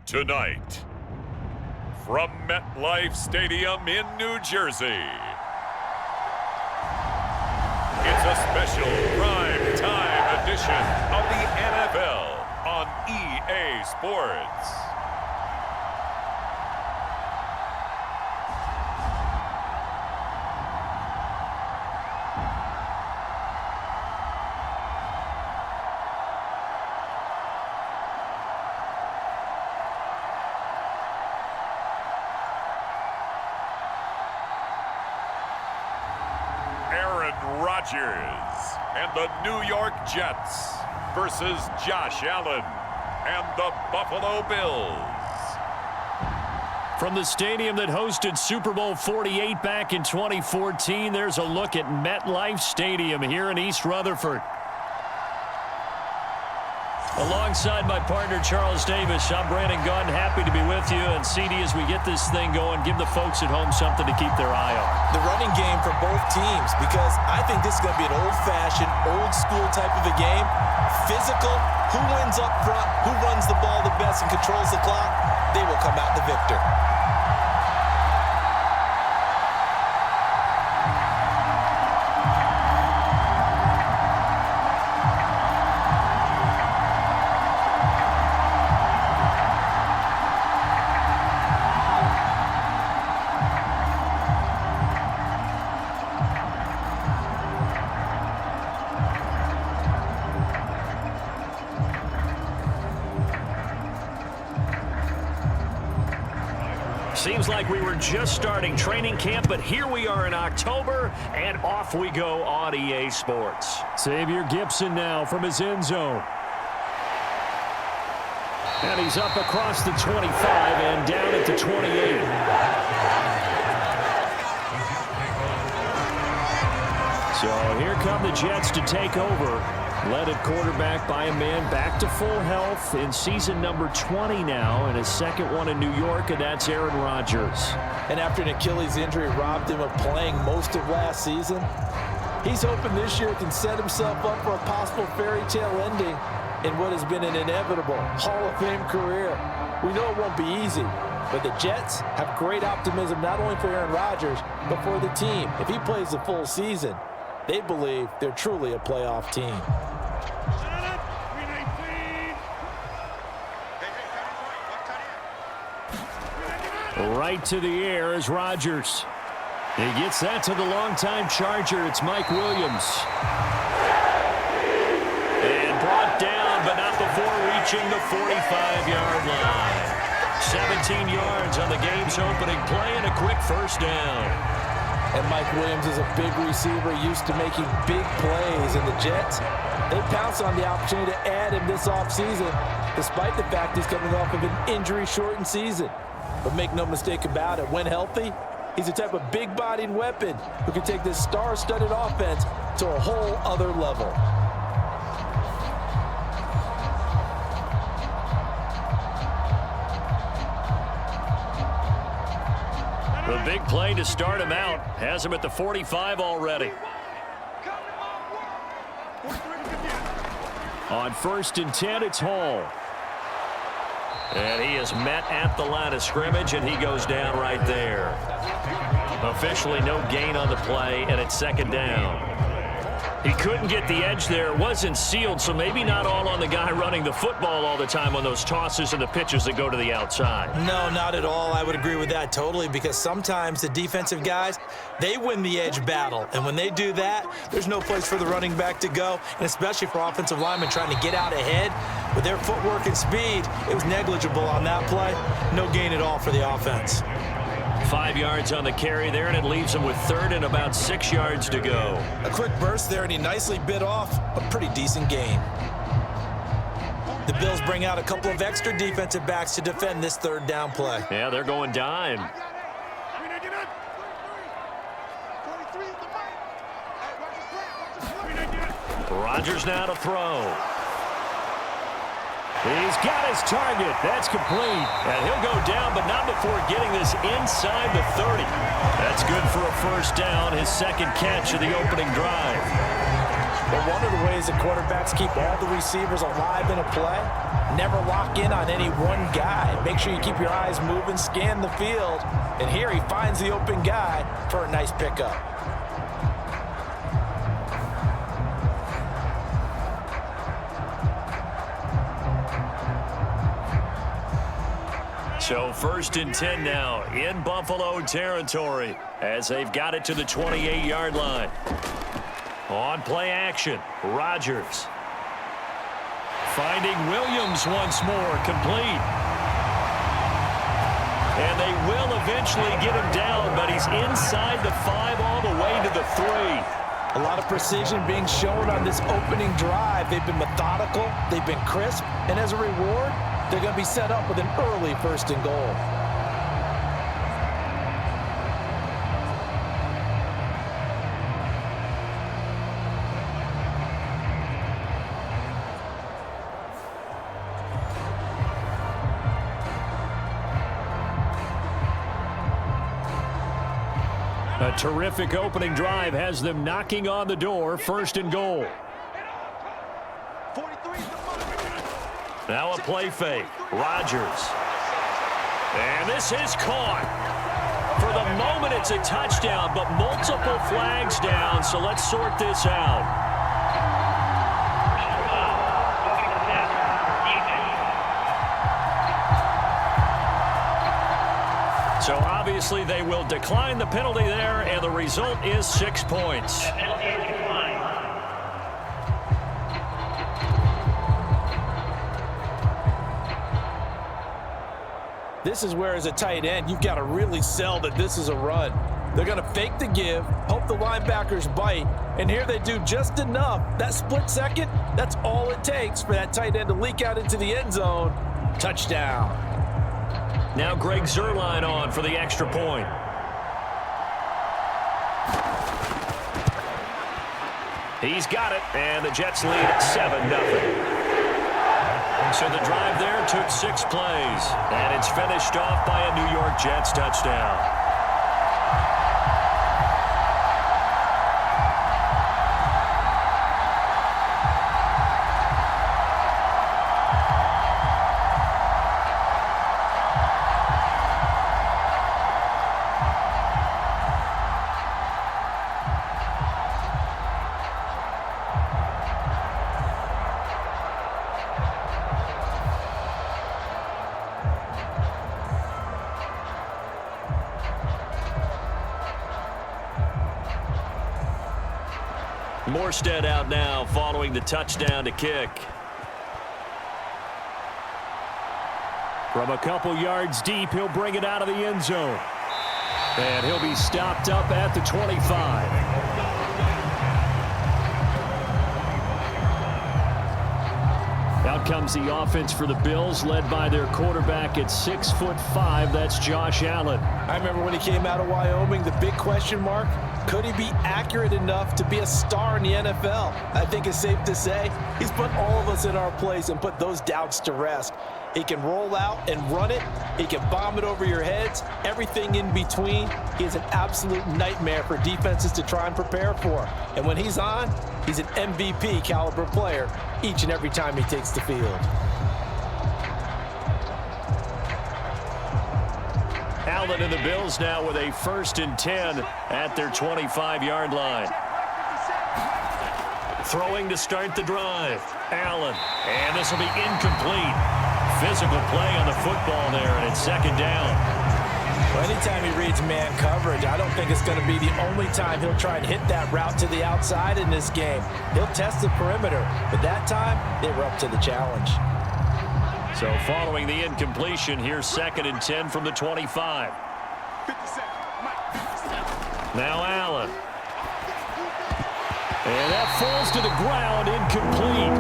Tonight, from MetLife Stadium in New Jersey, it's a special prime time edition of the NFL on EA Sports. Rodgers and the New York Jets versus Josh Allen and the Buffalo Bills. From the stadium that hosted Super Bowl 48 back in 2014, there's a look at MetLife Stadium here in East Rutherford. Alongside my partner, Charles Davis, I'm Brandon Gunn, happy to be with you. And CD, as we get this thing going, give the folks at home something to keep their eye on. The running game for both teams, because I think this is going to be an old-fashioned, old-school type of a game. Physical, who wins up front, who runs the ball the best and controls the clock, they will come out the victor. Seems like we were just starting training camp, but here we are in October, and off we go on EA Sports. Xavier Gipson now from his end zone. And he's up across the 25 and down at the 28. So here come the Jets to take over. Led at quarterback by a man back to full health in season number 20 now, and his second one in New York, and that's Aaron Rodgers. And after an Achilles injury robbed him of playing most of last season, he's hoping this year can set himself up for a possible fairy tale ending in what has been an inevitable Hall of Fame career. We know it won't be easy, but the Jets have great optimism not only for Aaron Rodgers, but for the team. If he plays the full season, they believe they're truly a playoff team. Right to the air is Rodgers. He gets that to the longtime Charger. It's Mike Williams. And brought down, but not before reaching the 45-yard line. 17 yards on the game's opening play and a quick first down. And Mike Williams is a big receiver used to making big plays. And the Jets, they pounce on the opportunity to add him this offseason, despite the fact he's coming off of an injury-shortened season. But make no mistake about it, when healthy, he's a type of big-bodied weapon who can take this star-studded offense to a whole other level. The big play to start him out has him at the 45 already. On 1st and 10, it's Hall. And he is met at the line of scrimmage, and he goes down right there. Officially no gain on the play, and it's second down. He couldn't get the edge there. It wasn't sealed, so maybe not all on the guy running the football all the time on those tosses and the pitches that go to the outside. No, not at all. I would agree with that totally, because sometimes the defensive guys, they win the edge battle. And when they do that, there's no place for the running back to go, and especially for offensive linemen trying to get out ahead. With their footwork and speed, it was negligible on that play. No gain at all for the offense. 5 yards on the carry there, and it leaves him with third and about 6 yards to go. A quick burst there, and he nicely bit off a pretty decent gain. The Bills bring out a couple of extra defensive backs to defend this third down play. Yeah, they're going dime. Rodgers now to throw. He's got his target. That's complete. And he'll go down, but not before getting this inside the 30. That's good for a first down, his second catch of the opening drive. But one of the ways that quarterbacks keep all the receivers alive in a play, never lock in on any one guy. Make sure you keep your eyes moving, scan the field, and here he finds the open guy for a nice pickup. So 1st and 10 now in Buffalo territory as they've got it to the 28-yard line. On play action, Rodgers. Finding Williams once more, complete. And they will eventually get him down, but he's inside the 5 all the way to the 3. A lot of precision being shown on this opening drive. They've been methodical, they've been crisp, and as a reward, they're going to be set up with an early 1st and goal. A terrific opening drive has them knocking on the door. 1st and goal. Now a play fake. Rodgers. And this is caught. For the moment, it's a touchdown, but multiple flags down, so let's sort this out. So obviously they will decline the penalty there, and the result is 6 points. This is where, as a tight end, you've got to really sell that this is a run. They're going to fake the give, hope the linebackers bite, and here they do just enough. That split second, that's all it takes for that tight end to leak out into the end zone. Touchdown. Now Greg Zuerlein on for the extra point. He's got it, and the Jets lead 7-0. So the drive there took 6 plays, and it's finished off by a New York Jets touchdown. Morstead out now following the touchdown to kick. From a couple yards deep, he'll bring it out of the end zone. And he'll be stopped up at the 25. Out comes the offense for the Bills, led by their quarterback at 6'5". That's Josh Allen. I remember when he came out of Wyoming, the big question mark, could he be accurate enough to be a star in the NFL? I think it's safe to say he's put all of us in our place and put those doubts to rest. He can roll out and run it. He can bomb it over your heads. Everything in between. He is an absolute nightmare for defenses to try and prepare for. And when he's on, he's an MVP caliber player each and every time he takes the field. Allen and the Bills now with a 1st and 10 at their 25-yard line. Throwing to start the drive. Allen. And this will be incomplete. Physical play on the football there, and it's 2nd down. Well, anytime he reads man coverage, I don't think it's going to be the only time he'll try and hit that route to the outside in this game. He'll test the perimeter, but that time, they were up to the challenge. So following the incompletion, here's 2nd and 10 from the 25. Now Allen. And that falls to the ground, incomplete.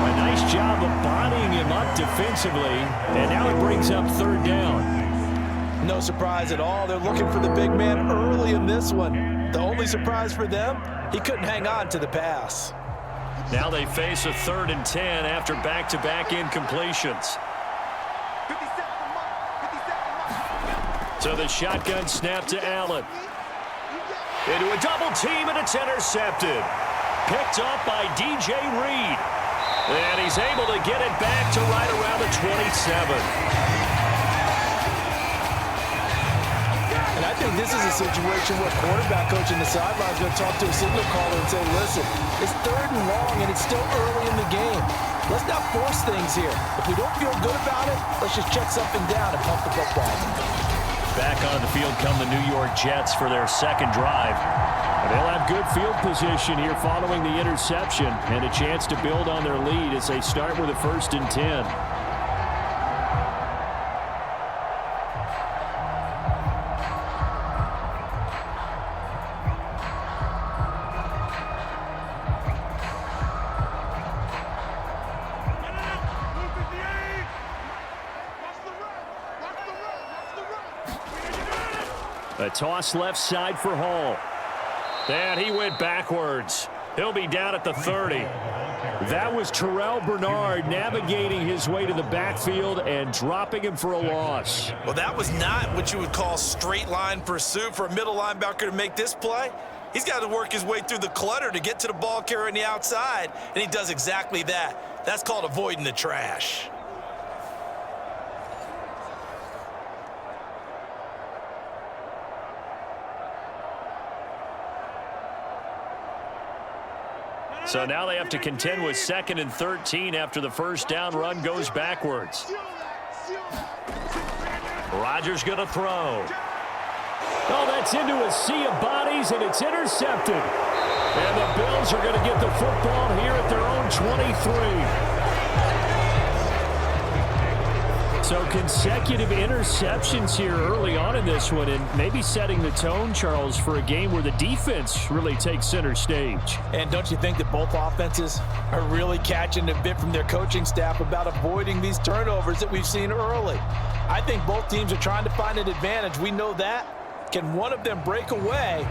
A nice job of bodying him up defensively, and now it brings up 3rd down. No surprise at all. They're looking for the big man early in this one. The only surprise for them, he couldn't hang on to the pass. Now they face a 3rd and 10 after back-to-back incompletions. So the shotgun snap to Allen. Into a double team, and it's intercepted. picked off by DJ Reed. And he's able to get it back to right around the 27. And I think this is a situation where quarterback coach in the sideline is going to talk to a signal caller and say, listen, it's 3rd and long and it's still early in the game. Let's not force things here. If we don't feel good about it, let's just check something down and pump the football. Back on the field come the New York Jets for their second drive. They'll have good field position here following the interception and a chance to build on their lead as they start with a 1st and 10. A toss left side for Hall. And he went backwards. He'll be down at the 30. That was Terrell Bernard navigating his way to the backfield and dropping him for a loss. Well, that was not what you would call straight line pursuit for a middle linebacker to make this play. He's got to work his way through the clutter to get to the ball carrier on the outside, and he does exactly that. That's called avoiding the trash. So now they have to contend with 2nd and 13 after the first down run goes backwards. Rodgers going to throw. Oh, that's into a sea of bodies, and it's intercepted. And the Bills are going to get the football here at their own 23. So consecutive interceptions here early on in this one, and maybe setting the tone, Charles, for a game where the defense really takes center stage. And don't you think that both offenses are really catching a bit from their coaching staff about avoiding these turnovers that we've seen early? I think both teams are trying to find an advantage. We know that. Can one of them break away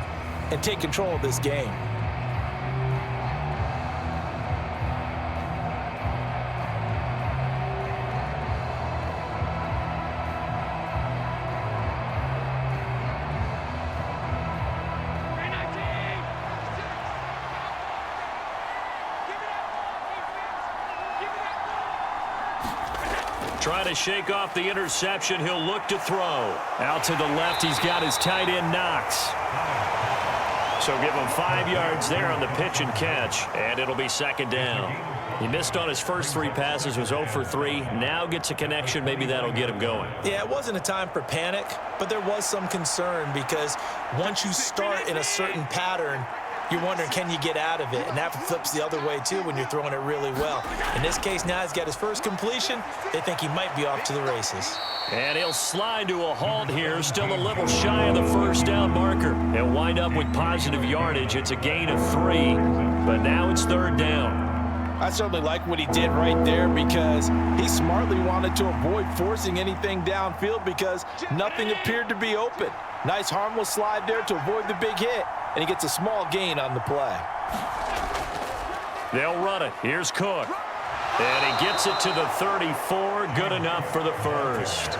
and take control of this game? Trying to shake off the interception. He'll look to throw. Out to the left, he's got his tight end, Knox. So give him 5 yards there on the pitch and catch, and it'll be 2nd down. He missed on his first 3 passes, was 0 for 3. Now gets a connection. Maybe that'll get him going. Yeah, it wasn't a time for panic, but there was some concern because once you start in a certain pattern, you're wondering, can you get out of it? And that flips the other way, too, when you're throwing it really well. In this case, now he's got his first completion. They think he might be off to the races. And he'll slide to a halt here, still a little shy of the first down marker. He'll wind up with positive yardage. It's a gain of 3, but now it's 3rd down. I certainly like what he did right there because he smartly wanted to avoid forcing anything downfield because nothing appeared to be open. Nice harmless slide there to avoid the big hit, and he gets a small gain on the play. They'll run it. Here's Cook. And he gets it to the 34. Good enough for the first.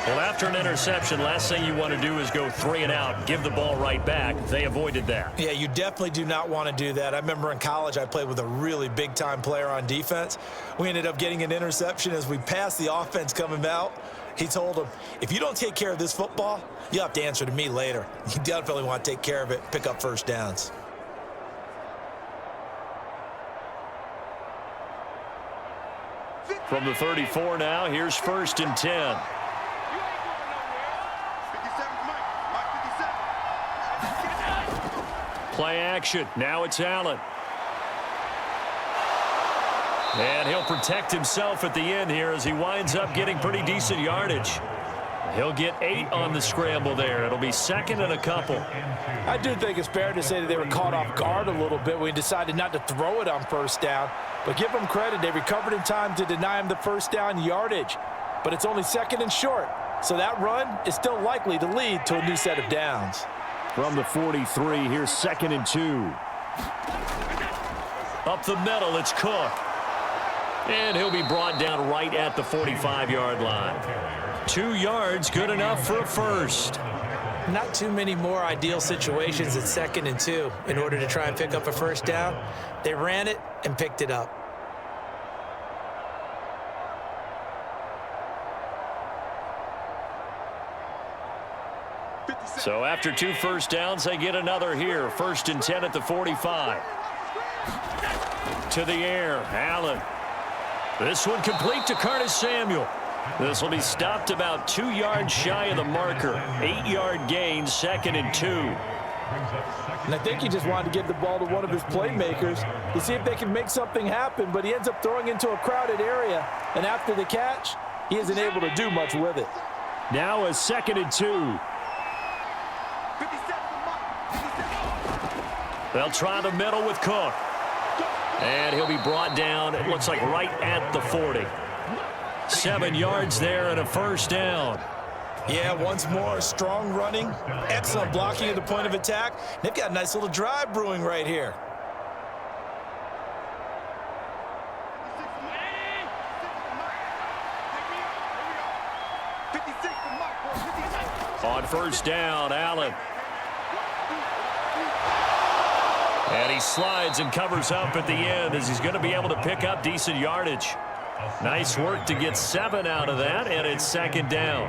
Well, after an interception, last thing you want to do is go 3 and out, give the ball right back. They avoided that. Yeah, you definitely do not want to do that. I remember in college I played with a really big-time player on defense. We ended up getting an interception as we passed the offense coming out. He told him, if you don't take care of this football, you'll have to answer to me later. You definitely want to take care of it, pick up first downs. From the 34 now, here's 1st and 10. Play action. Now it's Allen. And he'll protect himself at the end here as he winds up getting pretty decent yardage. He'll get 8 on the scramble there. It'll be 2nd and a couple. I do think it's fair to say that they were caught off guard a little bit when he decided not to throw it on first down. But give them credit. They recovered in time to deny him the first down yardage. But it's only 2nd and short. So that run is still likely to lead to a new set of downs. From the 43, here's 2nd and 2. Up the middle, it's Cook. And he'll be brought down right at the 45-yard line. 2 yards, good enough for a first. Not too many more ideal situations at 2nd and 2 in order to try and pick up a first down. They ran it and picked it up. So after 2 first downs, they get another here. 1st and 10 at the 45. To the air, Allen. This one complete to Curtis Samuel. This will be stopped about 2 yards shy of the marker. 8-yard gain, 2nd and 2. And I think he just wanted to give the ball to one of his playmakers to see if they can make something happen, but he ends up throwing into a crowded area. And after the catch, he isn't able to do much with it. Now a 2nd and 2. They'll try the middle with Cook. And he'll be brought down, it looks like right at the 40. 7 yards there and a first down. Yeah, once more, strong running, excellent blocking at the point of attack. They've got a nice little drive brewing right here. On first down, Allen. And he slides and covers up at the end as he's going to be able to pick up decent yardage. Nice work to get 7 out of that, and it's 2nd down.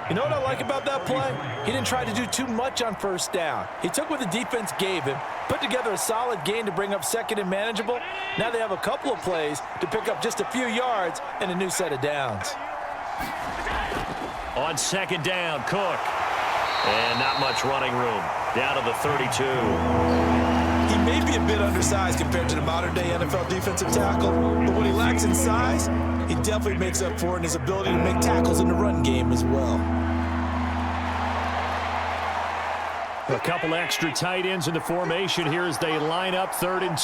You know what I like about that play? He didn't try to do too much on first down. He took what the defense gave him, put together a solid gain to bring up 2nd and manageable. Now they have a couple of plays to pick up just a few yards and a new set of downs. On 2nd down, Cook. And not much running room. Down to the 32. He may be a bit undersized compared to the modern-day NFL defensive tackle, but what he lacks in size, he definitely makes up for it in his ability to make tackles in the run game as well. A couple extra tight ends in the formation here as they line up 3rd and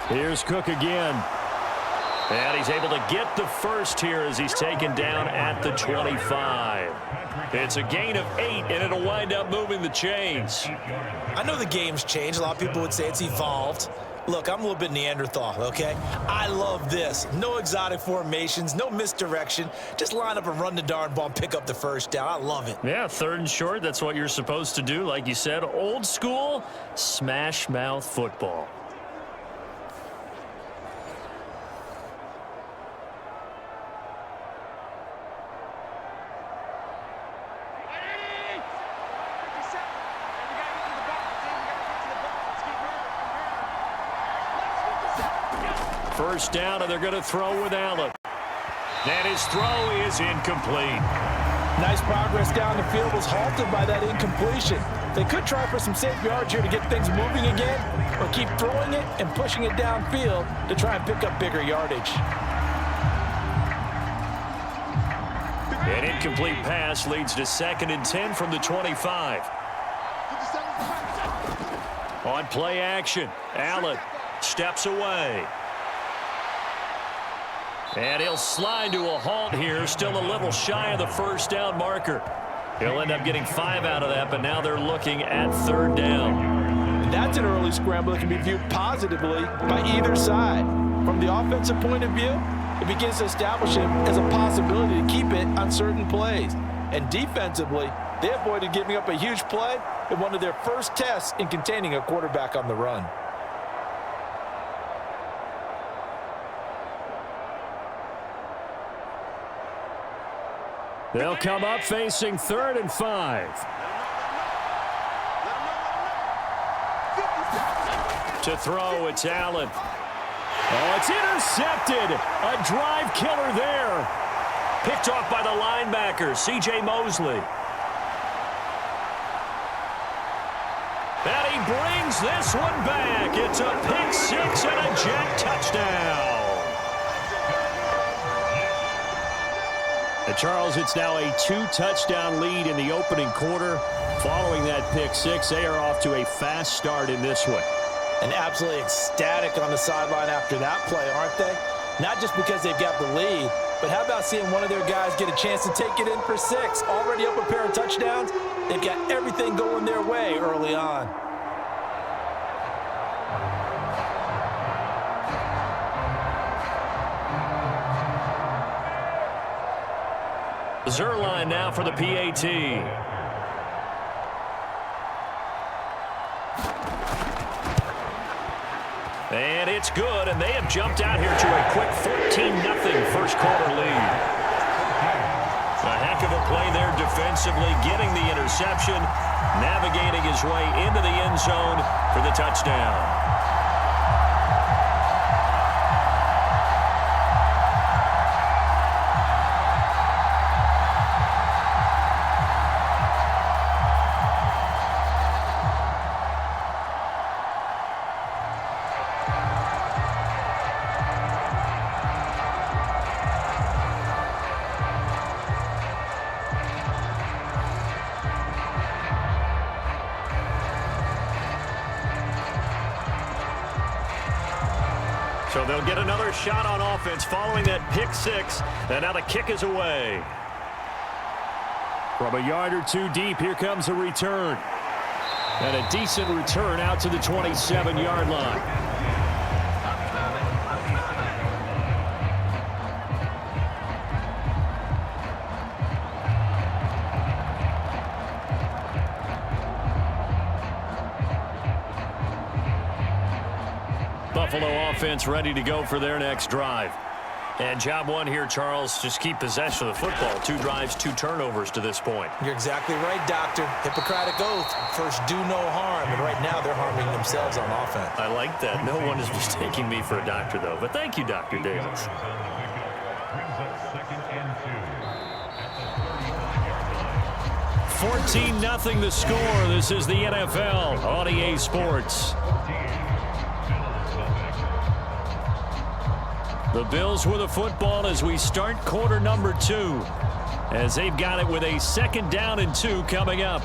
2. Here's Cook again. And he's able to get the first here as he's taken down at the 25. It's a gain of 8, and it'll wind up moving the chains. I know the game's changed. A lot of people would say it's evolved. Look, I'm a little bit Neanderthal, okay? I love this. No exotic formations, no misdirection. Just line up and run the darn ball and pick up the first down. I love it. Yeah, 3rd and short, that's what you're supposed to do. Like you said, old school, smash mouth football. First down, and they're going to throw with Allen. And his throw is incomplete. Nice progress down the field was halted by that incompletion. They could try for some safe yards here to get things moving again, or keep throwing it and pushing it downfield to try and pick up bigger yardage. An incomplete pass leads to 2nd and 10 from the 25. On play action, Allen steps away. And he'll slide to a halt here, still a little shy of the first down marker. He'll end up getting 5 out of that, but now they're looking at 3rd down. That's an early scramble that can be viewed positively by either side. From the offensive point of view, it begins to establish him as a possibility to keep it on certain plays. And defensively, they avoided giving up a huge play in one of their first tests in containing a quarterback on the run. They'll come up facing 3rd and 5. To throw, it's Allen. Oh, it's intercepted. A drive killer there. Picked off by the linebacker, C.J. Mosley. And he brings this one back. It's a pick 6 and a jet touchdown. And Charles, it's now a 2-touchdown lead in the opening quarter. Following that pick 6, they are off to a fast start in this one. And absolutely ecstatic on the sideline after that play, aren't they? Not just because they've got the lead, but how about seeing one of their guys get a chance to take it in for 6? Already up a pair of touchdowns. They've got everything going their way early on. Zerline now for the PAT. And it's good, and they have jumped out here to a quick 14-0 first quarter lead. A heck of a play there defensively, getting the interception, navigating his way into the end zone for the touchdown. So they'll get another shot on offense following that pick six. And now the kick is away. From a yard or two deep, here comes a return. And a decent return out to the 27-yard line. Buffalo offense ready to go for their next drive. And job one here, Charles, just keep possession of the football. 2 drives, 2 turnovers to this point. You're exactly right, Doctor. Hippocratic oath. First, do no harm. And right now, they're harming themselves on offense. I like that. No one is mistaking me for a doctor, though. But thank you, Dr. Davis. 14-0 the score. This is the NFL on EA Sports. The Bills with the football as we start quarter number 2, as they've got it with a 2nd down and 2 coming up.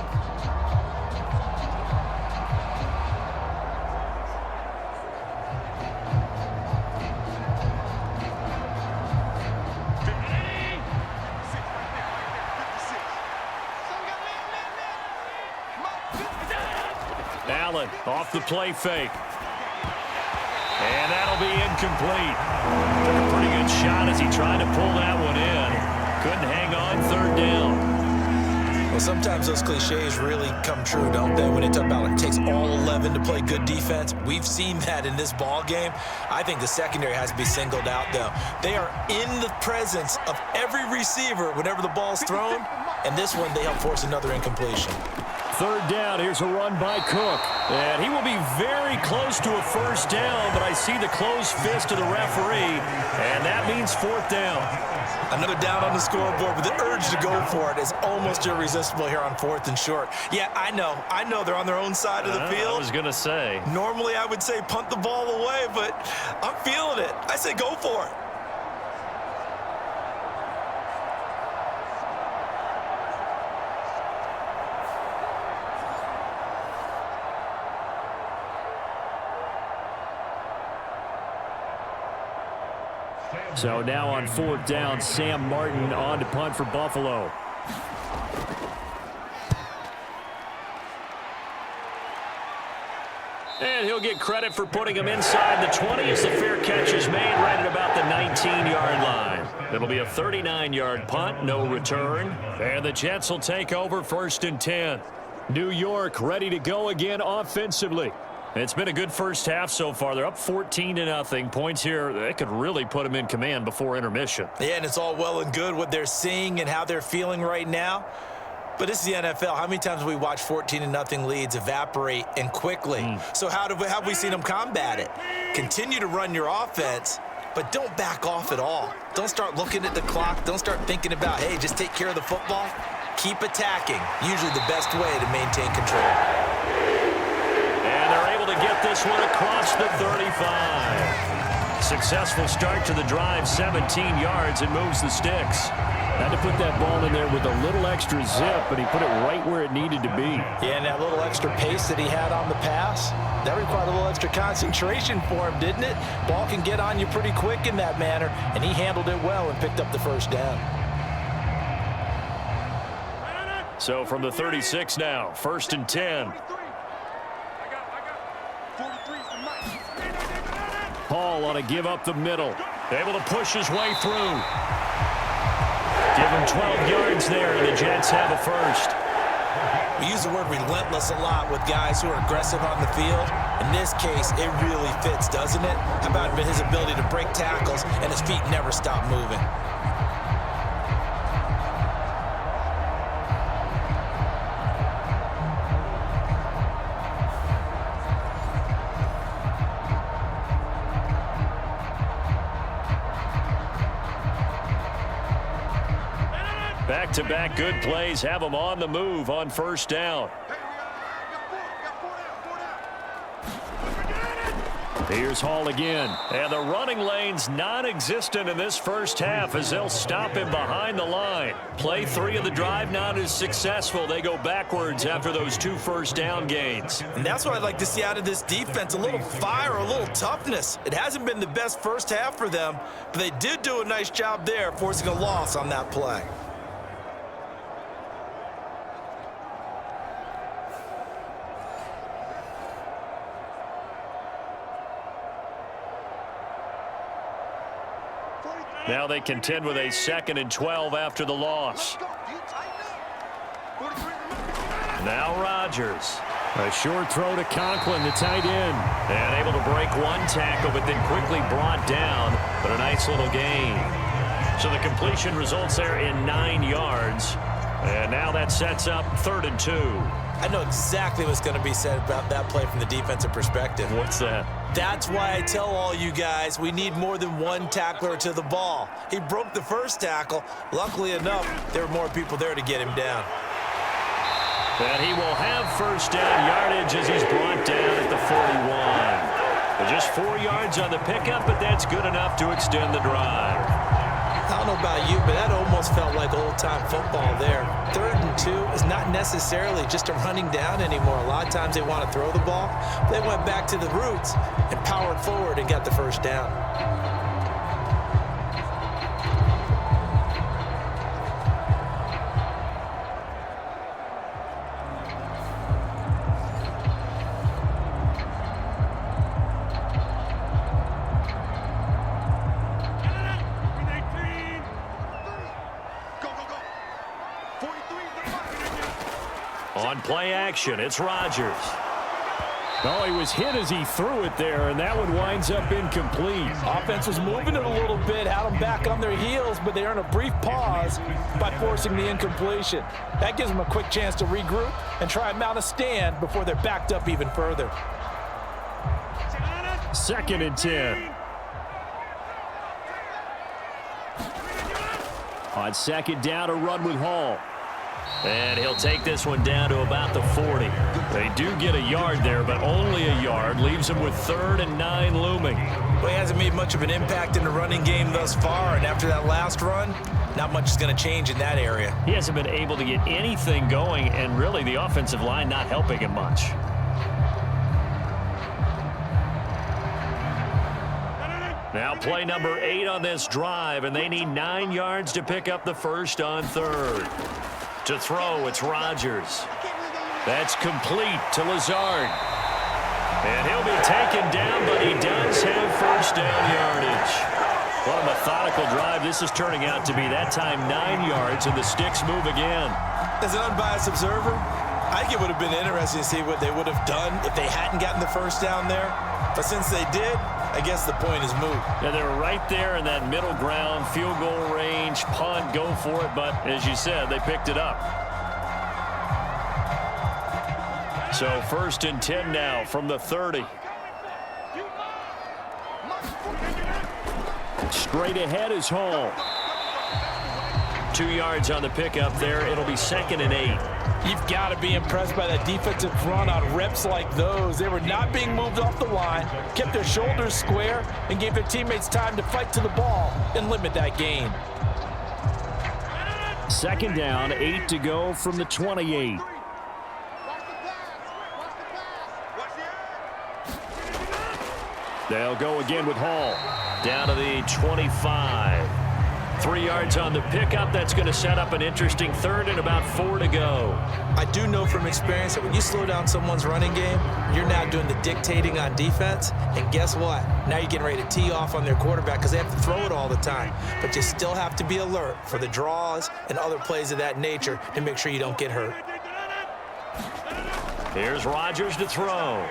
Allen off the play fake. And that'll be incomplete. Took a pretty good shot as he tried to pull that one in. Couldn't hang on, 3rd down. Well, sometimes those cliches really come true, don't they? When they talk about it takes all 11 to play good defense. We've seen that in this ball game. I think the secondary has to be singled out, though. They are in the presence of every receiver whenever the ball's thrown. And this one, they help force another incompletion. 3rd down. Here's a run by Cook. And he will be very close to a 1st down, but I see the closed fist of the referee, and that means 4th down. Another down on the scoreboard, but the urge to go for it is almost irresistible here on 4th and short. Yeah, I know they're on their own side of the field. I was going to say. Normally I would say punt the ball away, but I'm feeling it. I say go for it. So now on 4th down, Sam Martin on to punt for Buffalo. And he'll get credit for putting him inside the 20 as the fair catch is made right at about the 19-yard line. It'll be a 39-yard punt, no return. And the Jets will take over 1st and 10. New York ready to go again offensively. It's been a good first half so far. They're up 14-0. Points here, they could really put them in command before intermission. Yeah, and it's all well and good what they're seeing and how they're feeling right now. But this is the NFL. How many times have we watched 14-0 leads evaporate and quickly? So how have we seen them combat it? Continue to run your offense, but don't back off at all. Don't start looking at the clock. Don't start thinking about, hey, just take care of the football. Keep attacking. Usually the best way to maintain control. And they're able to get this one across the 35. Successful start to the drive, 17 yards, and moves the sticks. Had to put that ball in there with a little extra zip, but he put it right where it needed to be. Yeah, and that little extra pace that he had on the pass, that required a little extra concentration for him, didn't it? Ball can get on you pretty quick in that manner, and he handled it well and picked up the 1st down. So from the 36 now, 1st and 10. Hall on a give up the middle. Able to push his way through. Give him 12 yards there, and the Jets have a first. We use the word relentless a lot with guys who are aggressive on the field. In this case, it really fits, doesn't it? How about his ability to break tackles and his feet never stop moving? Back-to-back good plays have them on the move on first down. Here's Hall again. And the running lane's non-existent in this first half as they'll stop him behind the line. Play 3 of the drive not as successful. They go backwards after those 2 first down gains. And that's what I'd like to see out of this defense, a little fire, a little toughness. It hasn't been the best first half for them, but they did do a nice job there forcing a loss on that play. Now they contend with a 2nd and 12 after the loss. Now Rodgers. A short throw to Conklin, the tight end. And able to break 1 tackle, but then quickly brought down. But a nice little gain. So the completion results there in 9 yards. And now that sets up 3rd and 2. I know exactly what's going to be said about that play from the defensive perspective. What's that? That's why I tell all you guys we need more than 1 tackler to the ball. He broke the first tackle. Luckily enough, there were more people there to get him down. And he will have first down yardage as he's brought down at the 41. But just 4 yards on the pickup, but that's good enough to extend the drive. I don't know about you, but that almost felt like old-time football there. 3rd and 2 is not necessarily just a running down anymore. A lot of times they want to throw the ball. They went back to the roots and powered forward and got the first down. On play action, it's Rodgers. Oh, he was hit as he threw it there, and that one winds up incomplete. Offense was moving it a little bit, had them back on their heels, but they earned a brief pause by forcing the incompletion. That gives them a quick chance to regroup and try and mount a stand before they're backed up even further. 2nd and 10. On 2nd down, a run with Hall. And he'll take this one down to about the 40. They do get a yard there, but only a yard. Leaves him with 3rd and 9 looming. Well, he hasn't made much of an impact in the running game thus far, and after that last run, not much is going to change in that area. He hasn't been able to get anything going, and really the offensive line not helping him much. Now play number 8 on this drive, and they need 9 yards to pick up the first on 3rd. To throw, it's Rodgers. That's complete to Lazard. And he'll be taken down, but he does have first down yardage. What a methodical drive this is turning out to be. That time 9 yards, and the sticks move again. As an unbiased observer, I think it would have been interesting to see what they would have done if they hadn't gotten the first down there. But since they did, I guess the point is moot. Yeah, they were right there in that middle ground, field goal range, punt, go for it. But as you said, they picked it up. So 1st and 10 now from the 30. Straight ahead is Hall. 2 yards on the pickup there. It'll be 2nd and 8. You've got to be impressed by that defensive front on reps like those. They were not being moved off the line, kept their shoulders square, and gave their teammates time to fight to the ball and limit that gain. 2nd down, 8 to go from the 28. They'll go again with Hall. Down to the 25. 3 yards on the pickup. That's going to set up an interesting third and about 4 to go. I do know from experience that when you slow down someone's running game, you're now doing the dictating on defense. And guess what? Now you're getting ready to tee off on their quarterback because they have to throw it all the time. But you still have to be alert for the draws and other plays of that nature to make sure you don't get hurt. Here's Rodgers to throw.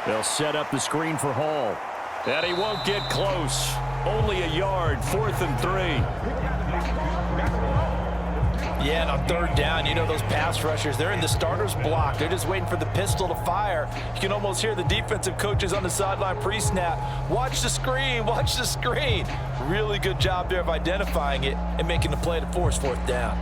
They'll set up the screen for Hall. And he won't get close. Only a yard, 4th and 3. Yeah, and on third down, you know those pass rushers, they're in the starter's block. They're just waiting for the pistol to fire. You can almost hear the defensive coaches on the sideline pre-snap. Watch the screen, watch the screen. Really good job there of identifying it and making the play to force 4th down.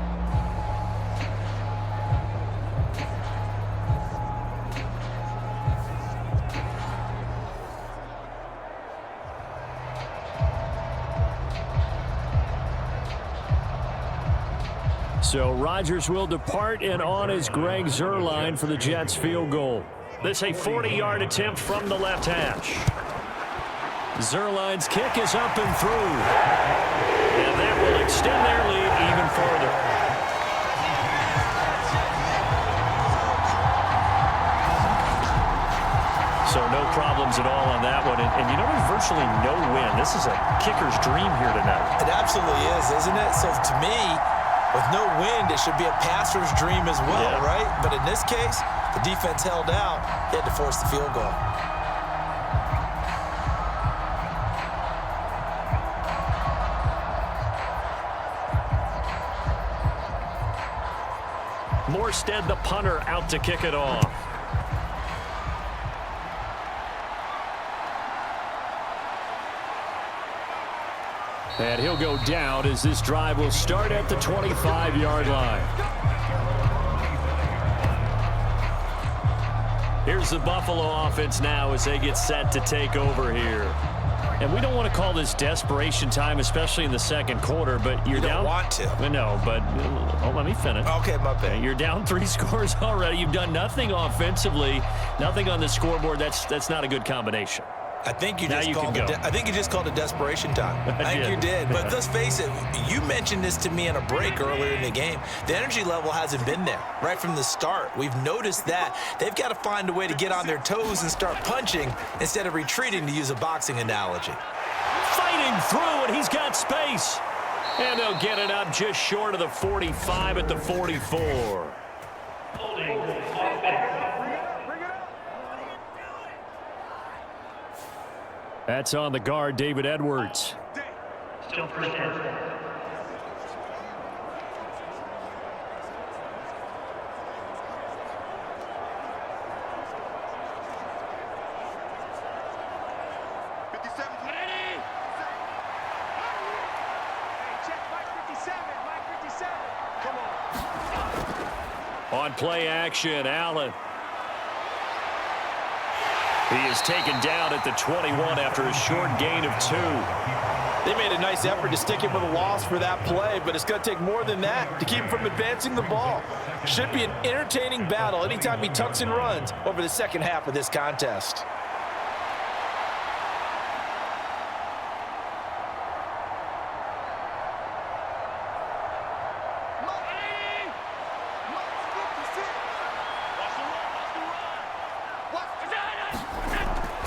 So Rodgers will depart, and on is Greg Zuerlein for the Jets field goal. This a 40-yard attempt from the left hash. Zuerlein's kick is up and through. And that will extend their lead even further. So no problems at all on that one. And you know, there's virtually no wind. This is a kicker's dream here tonight. It absolutely is, isn't it? So to me, with no wind, it should be a passer's dream as well, right? But in this case, the defense held out. They had to force the field goal. Morstead, the punter, out to kick it off. And he'll go down as this drive will start at the 25-yard line. Here's the Buffalo offense now as they get set to take over here. And we don't want to call this desperation time, especially in the second quarter, but you're down. You don't want to. No, but let me finish. Okay, my bad. You're down 3 scores already. You've done nothing offensively, nothing on the scoreboard. That's not a good combination. I think you just called it desperation time. I think you did. But let's face it, you mentioned this to me in a break earlier in the game. The energy level hasn't been there right from the start. We've noticed that. They've got to find a way to get on their toes and start punching instead of retreating, to use a boxing analogy. Fighting through, and he's got space. And they'll get it up just short of the 45 at the 44. That's on the guard, David Edwards. Still first down. On play action, Allen. He is taken down at the 21 after a short gain of 2. They made a nice effort to stick him with a loss for that play, but it's going to take more than that to keep him from advancing the ball. Should be an entertaining battle anytime he tucks and runs over the second half of this contest.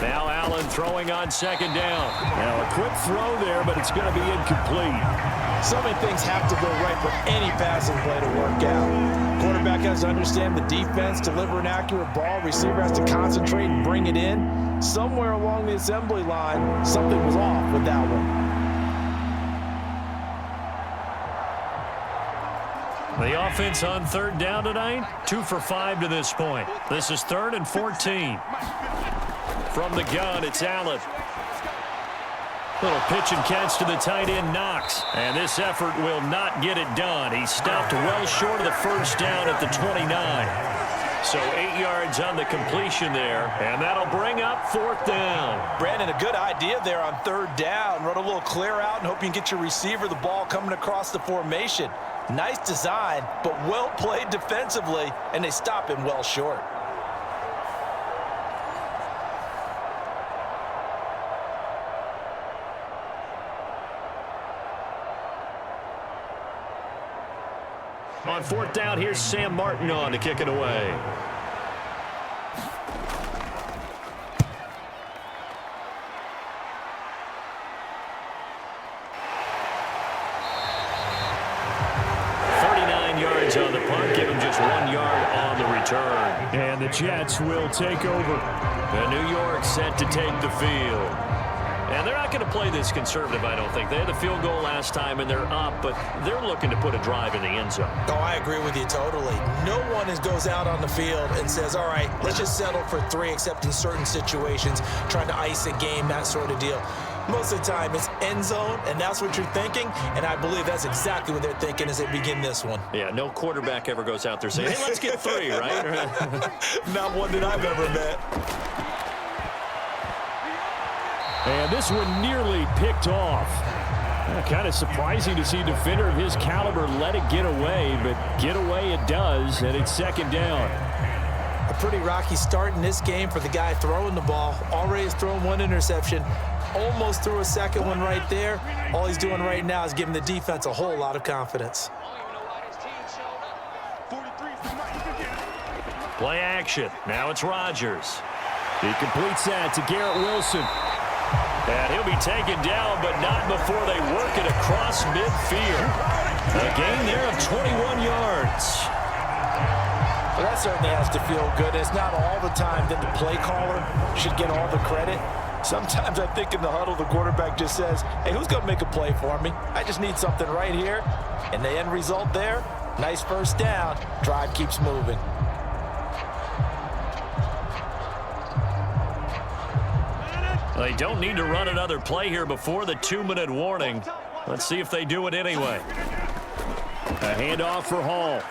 Now Allen throwing on second down. Now a quick throw there, but it's going to be incomplete. So many things have to go right for any passing play to work out. Quarterback has to understand the defense, deliver an accurate ball. Receiver has to concentrate and bring it in. Somewhere along the assembly line, something was off with that one. The offense on third down tonight, 2 for 5 to this point. This is 3rd and 14. From the gun, it's Allen. Little pitch and catch to the tight end, Knox. And this effort will not get it done. He stopped well short of the first down at the 29. So 8 yards on the completion there, and that'll bring up 4th down. Brandon, a good idea there on third down. Run a little clear out and hope you can get your receiver the ball coming across the formation. Nice design, but well played defensively, and they stop him well short. On fourth down, here's Sam Martin on to kick it away. On the punt, give him just 1 yard on the return. And the Jets will take over. And New York set to take the field. And they're not going to play this conservative, I don't think. They had the field goal last time, and they're up, but they're looking to put a drive in the end zone. Oh, I agree with you totally. No one goes out on the field and says, all right, let's just settle for 3, except in certain situations, trying to ice a game, that sort of deal. Most of the time, it's end zone, and that's what you're thinking, and I believe that's exactly what they're thinking as they begin this one. Yeah, no quarterback ever goes out there saying, hey, let's get 3, right? Not one that I've ever met. And this one nearly picked off. Kind of surprising to see a defender of his caliber let it get away, but get away it does, and it's second down. A pretty rocky start in this game for the guy throwing the ball. Already has thrown 1 interception. Almost threw a second one right there. All he's doing right now is giving the defense a whole lot of confidence. Play action. Now it's Rodgers. He completes that to Garrett Wilson. And he'll be taken down, but not before they work it across midfield. A gain there of 21 yards. Well, that certainly has to feel good. It's not all the time that the play caller should get all the credit. Sometimes I think in the huddle, the quarterback just says, hey, who's going to make a play for me? I just need something right here. And the end result there, nice first down. Drive keeps moving. They don't need to run another play here before the 2-minute warning. Let's see if they do it anyway. A handoff for Hall.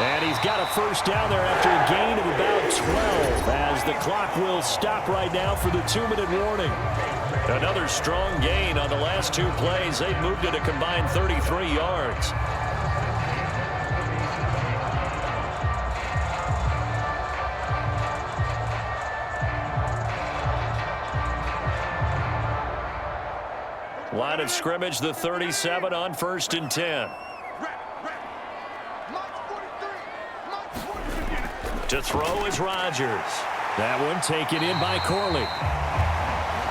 And he's got a first down there after a gain of about 12 as the clock will stop right now for the 2-minute warning. Another strong gain on the last 2 plays. They've moved it a combined 33 yards. Line of scrimmage, the 37 on 1st and 10. To throw is Rodgers. That one taken in by Corley.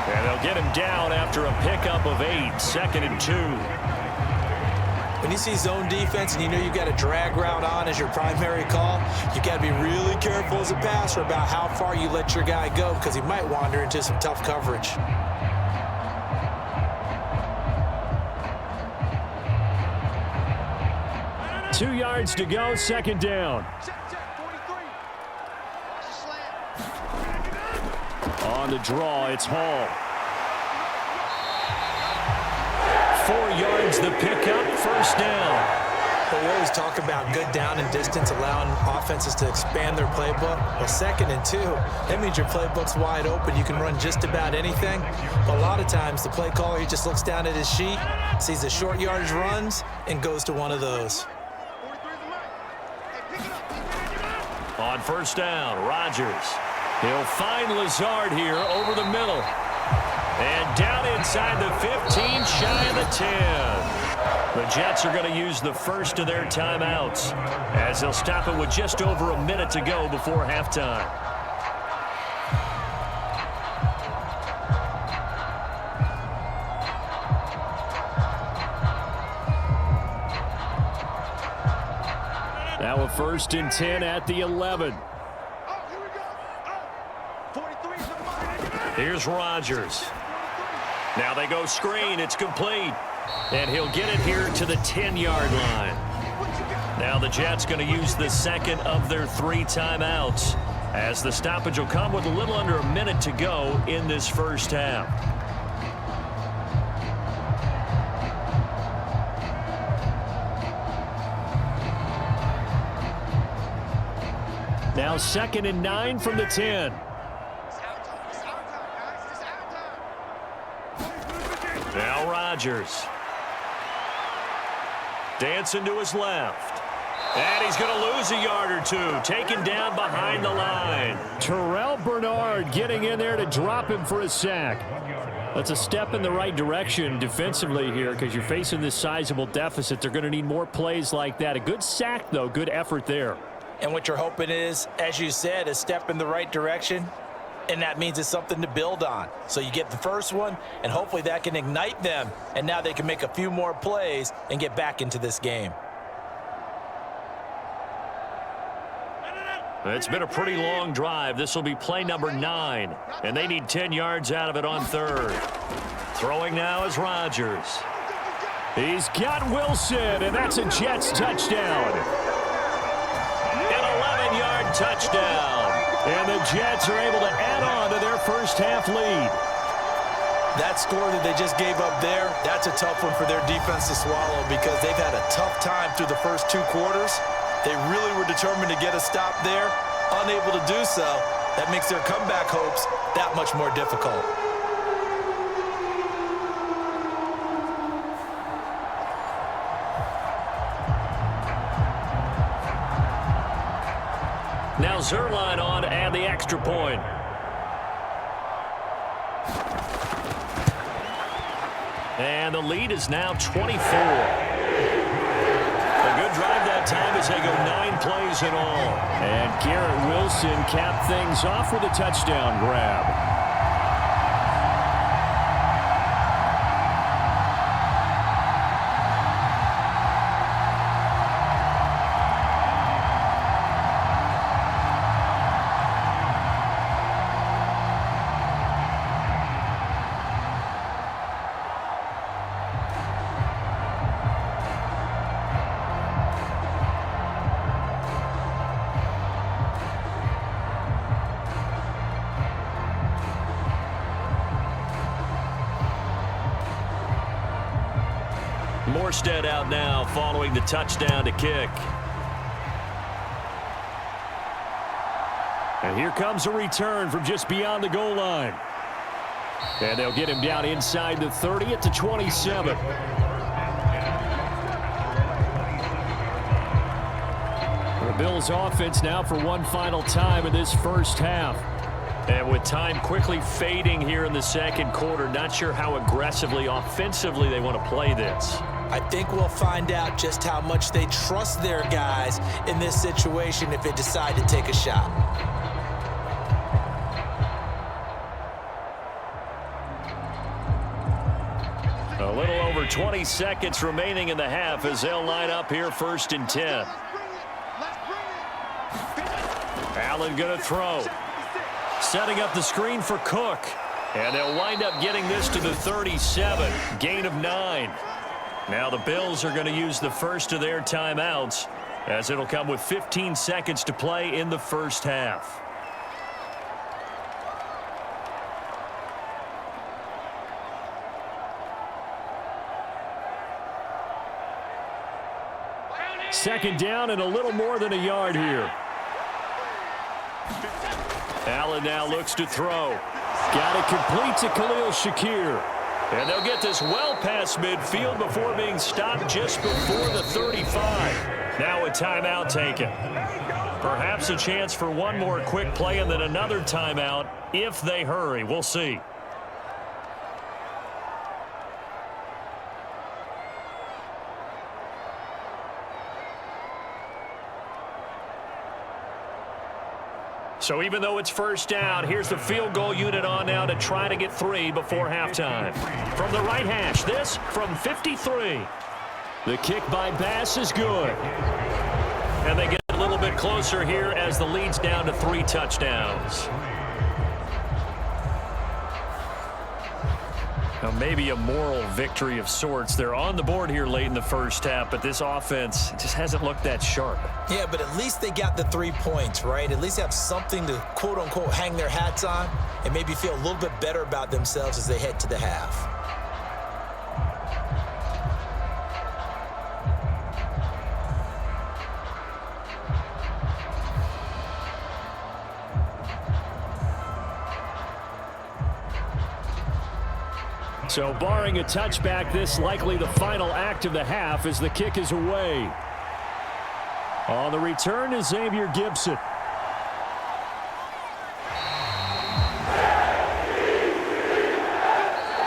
And they'll get him down after a pickup of 8, 2nd and 2. When you see zone defense and you know you've got a drag route on as your primary call, you've got to be really careful as a passer about how far you let your guy go because he might wander into some tough coverage. Two yards to go, second down. On the draw, it's Hall. 4 yards the pickup, first down. But we always talk about good down and distance, allowing offenses to expand their playbook. Well, 2nd and 2, that means your playbook's wide open. You can run just about anything. But a lot of times, the play caller, he just looks down at his sheet, sees the short yardage runs, and goes to one of those. On first down, Rodgers. He'll find Lazard here over the middle. And down inside the 15, shy of the 10. The Jets are going to use the first of their timeouts as they'll stop it with just over a minute to go before halftime. Now a 1st and 10 at the 11. Here's Rodgers. Now they go screen. It's complete. And he'll get it here to the 10-yard line. Now the Jets going to use the second of their 3 timeouts as the stoppage will come with a little under a minute to go in this first half. Now 2nd and 9 from the 10. Now Rodgers. Dancing to his left. And he's going to lose a yard or 2. Taken down behind the line. Terrell Bernard getting in there to drop him for a sack. That's a step in the right direction defensively here because you're facing this sizable deficit. They're going to need more plays like that. A good sack, though. Good effort there. And what you're hoping is, as you said, a step in the right direction, and that means it's something to build on. So you get the first one, and hopefully that can ignite them, and now they can make a few more plays and get back into this game. It's been a pretty long drive. This will be play number 9, and they need 10 yards out of it on third. Throwing now is Rodgers. He's got Wilson, and that's a Jets touchdown. An 11-yard touchdown. And the Jets are able to add on to their first half lead. That score that they just gave up there, that's a tough one for their defense to swallow because they've had a tough time through the first 2 quarters. They really were determined to get a stop there, unable to do so. That makes their comeback hopes that much more difficult. Now Zerline on to add the extra point. And the lead is now 24. A good drive that time as they go 9 plays in all. And Garrett Wilson capped things off with a touchdown grab. Morstead out now following the touchdown to kick. And here comes a return from just beyond the goal line. And they'll get him down inside the 30 at the 27. The Bills offense now for one final time in this first half. And with time quickly fading here in the second quarter, not sure how aggressively, offensively they want to play this. I think we'll find out just how much they trust their guys in this situation if they decide to take a shot. A little over 20 seconds remaining in the half as they'll line up here 1st and 10. Allen going to throw. Setting up the screen for Cook. And they'll wind up getting this to the 37. Gain of 9. Now the Bills are going to use the first of their timeouts as it'll come with 15 seconds to play in the first half. Second down and a little more than a yard here. Allen now looks to throw. Got it complete to Khalil Shakir. And they'll get this well past midfield before being stopped just before the 35. Now a timeout taken. Perhaps a chance for one more quick play and then another timeout if they hurry. We'll see. So even though it's first down, here's the field goal unit on now to try to get 3 before halftime. From the right hash, this from 53. The kick by Bass is good. And they get a little bit closer here as the lead's down to 3 touchdowns. Now maybe a moral victory of sorts. They're on the board here late in the first half, but this offense just hasn't looked that sharp. Yeah, but at least they got the 3 points, right? At least have something to, quote-unquote, hang their hats on and maybe feel a little bit better about themselves as they head to the half. So barring a touchback, this likely the final act of the half as the kick is away. On the return is Xavier Gibson.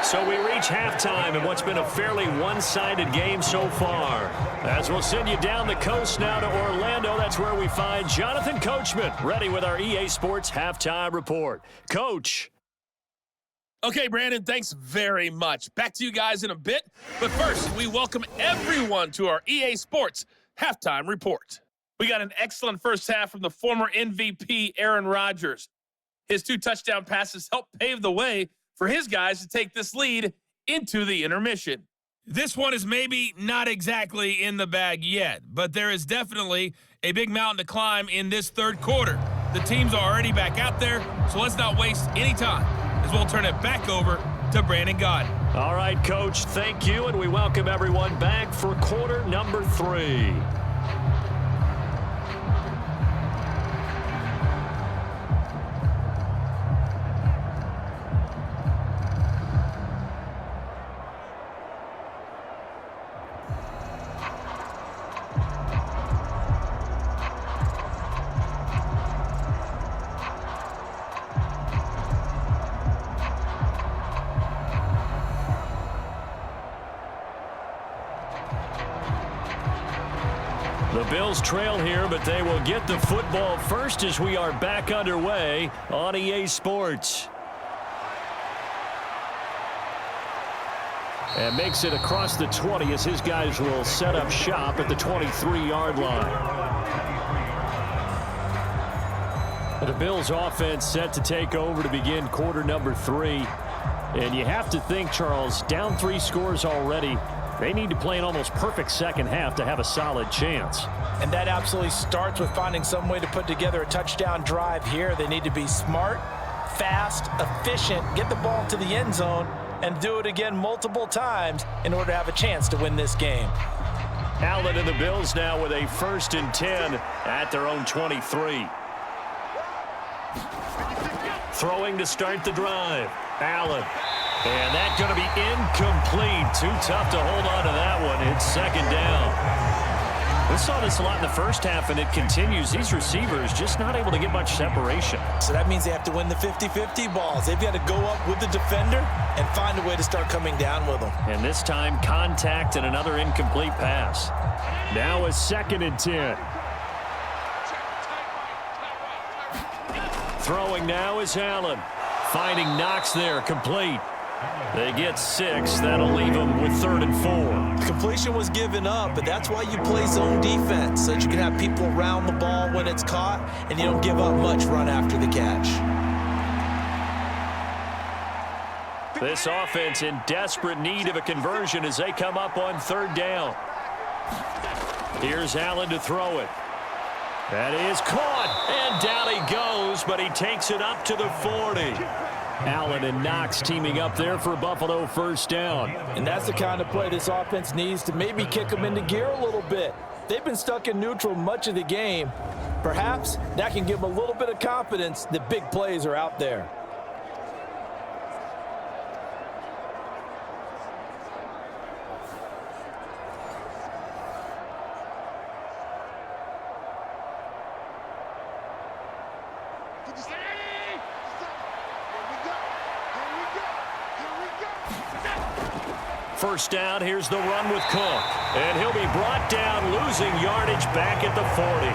So we reach halftime in what's been a fairly one-sided game so far. As we'll send you down the coast now to Orlando, that's where we find Jonathan Coachman, ready with our EA Sports Halftime Report. Coach. Okay, Brandon, thanks very much. Back to you guys in a bit. But first, we welcome everyone to our EA Sports Halftime Report. We got an excellent first half from the former MVP, Aaron Rodgers. His 2 touchdown passes helped pave the way for his guys to take this lead into the intermission. This one is maybe not exactly in the bag yet, but there is definitely a big mountain to climb in this third quarter. The teams are already back out there, so let's not waste any time as we'll turn it back over to Brandon Gaudin. All right, Coach, thank you, and we welcome everyone back for quarter number 3. The Bills trail here, but they will get the football first as we are back underway on EA Sports. And makes it across the 20 as his guys will set up shop at the 23-yard line. The Bills offense set to take over to begin quarter number 3. And you have to think, Charles, down 3 scores already. They need to play an almost perfect second half to have a solid chance. And that absolutely starts with finding some way to put together a touchdown drive here. They need to be smart, fast, efficient, get the ball to the end zone, and do it again multiple times in order to have a chance to win this game. Allen and the Bills now with a 1st and 10 at their own 23. Throwing to start the drive. Allen. And that's going to be incomplete. Too tough to hold on to that one. It's 2nd down. We saw this a lot in the first half, and it continues. These receivers just not able to get much separation. So that means they have to win the 50-50 balls. They've got to go up with the defender and find a way to start coming down with them. And this time, contact and another incomplete pass. Now a 2nd and 10. Throwing now is Allen. Finding Knox there, complete. They get 6. That'll leave them with 3rd and 4. The completion was given up, but that's why you play zone defense, so that you can have people around the ball when it's caught, and you don't give up much run after the catch. This offense in desperate need of a conversion as they come up on 3rd down. Here's Allen to throw it. That is caught, and down he goes, but he takes it up to the 40. Allen and Knox teaming up there for Buffalo 1st down. And that's the kind of play this offense needs to maybe kick them into gear a little bit. They've been stuck in neutral much of the game. Perhaps that can give them a little bit of confidence that big plays are out there. First down, here's the run with Cook. And he'll be brought down, losing yardage back at the 40.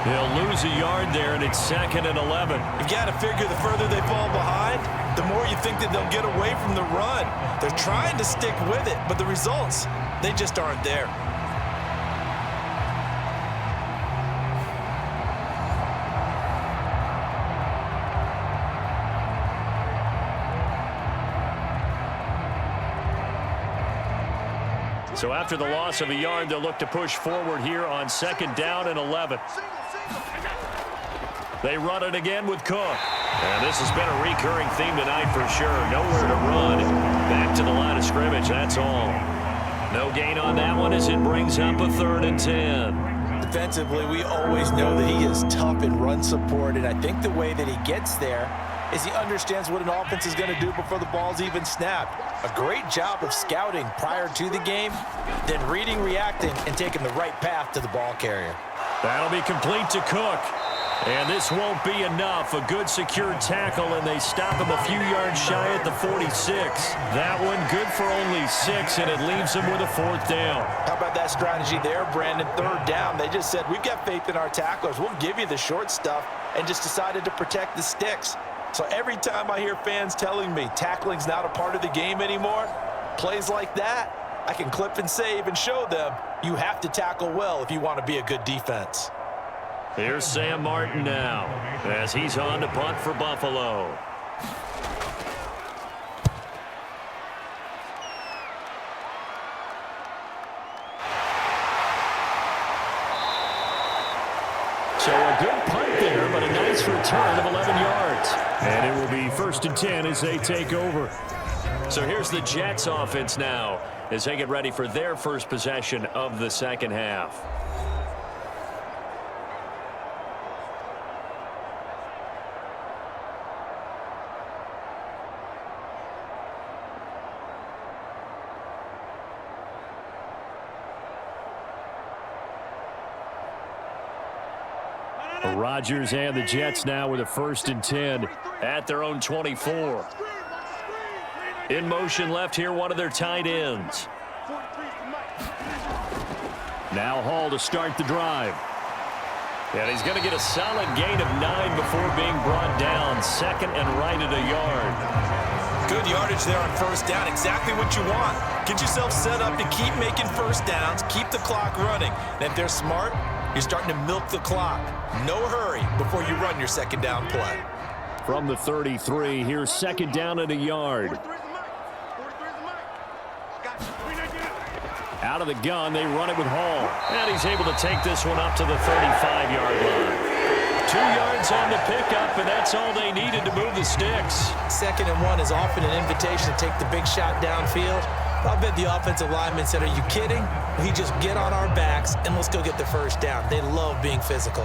He'll lose a yard there, and it's 2nd and 11. You've got to figure the further they fall behind, the more you think that they'll get away from the run. They're trying to stick with it, but the results, they just aren't there. So after the loss of a yard, they'll look to push forward here on 2nd down and 11. They run it again with Cook. And this has been a recurring theme tonight for sure. Nowhere to run. Back to the line of scrimmage, that's all. No gain on that one as it brings up a 3rd and 10. Defensively, we always know that he is tough in run support, and I think the way that he gets there is he understands what an offense is going to do before the ball's even snapped. A great job of scouting prior to the game, then reading, reacting, and taking the right path to the ball carrier. That'll be complete to Cook. And this won't be enough. A good secure tackle, and they stop him a few yards shy at the 46. That one good for only 6, and it leaves him with a 4th down. How about that strategy there, Brandon? 3rd down. They just said, we've got faith in our tacklers. We'll give you the short stuff, and just decided to protect the sticks. So every time I hear fans telling me tackling's not a part of the game anymore, plays like that, I can clip and save and show them you have to tackle well if you want to be a good defense. Here's Sam Martin now as he's on to punt for Buffalo. So a good punt there, but a nice return of 11 yards. And it will be 1st and 10 as they take over. So here's the Jets offense now as they get ready for their first possession of the second half. Rodgers and the Jets now with a 1st and 10 at their own 24. In motion left here, one of their tight ends. Now Hall to start the drive. And he's going to get a solid gain of 9 before being brought down. 2nd and right at a yard. Good yardage there on 1st down. Exactly what you want. Get yourself set up to keep making 1st downs. Keep the clock running. And if they're smart, you're starting to milk the clock. No hurry before you run your 2nd down play. From the 33, here's 2nd down at a yard. Out of the gun, they run it with Hall. And he's able to take this one up to the 35-yard line. 2 yards on the pickup, and that's all they needed to move the sticks. 2nd and 1 is often an invitation to take the big shot downfield. I bet the offensive lineman said, are you kidding? We just get on our backs and let's go get the 1st down. They love being physical.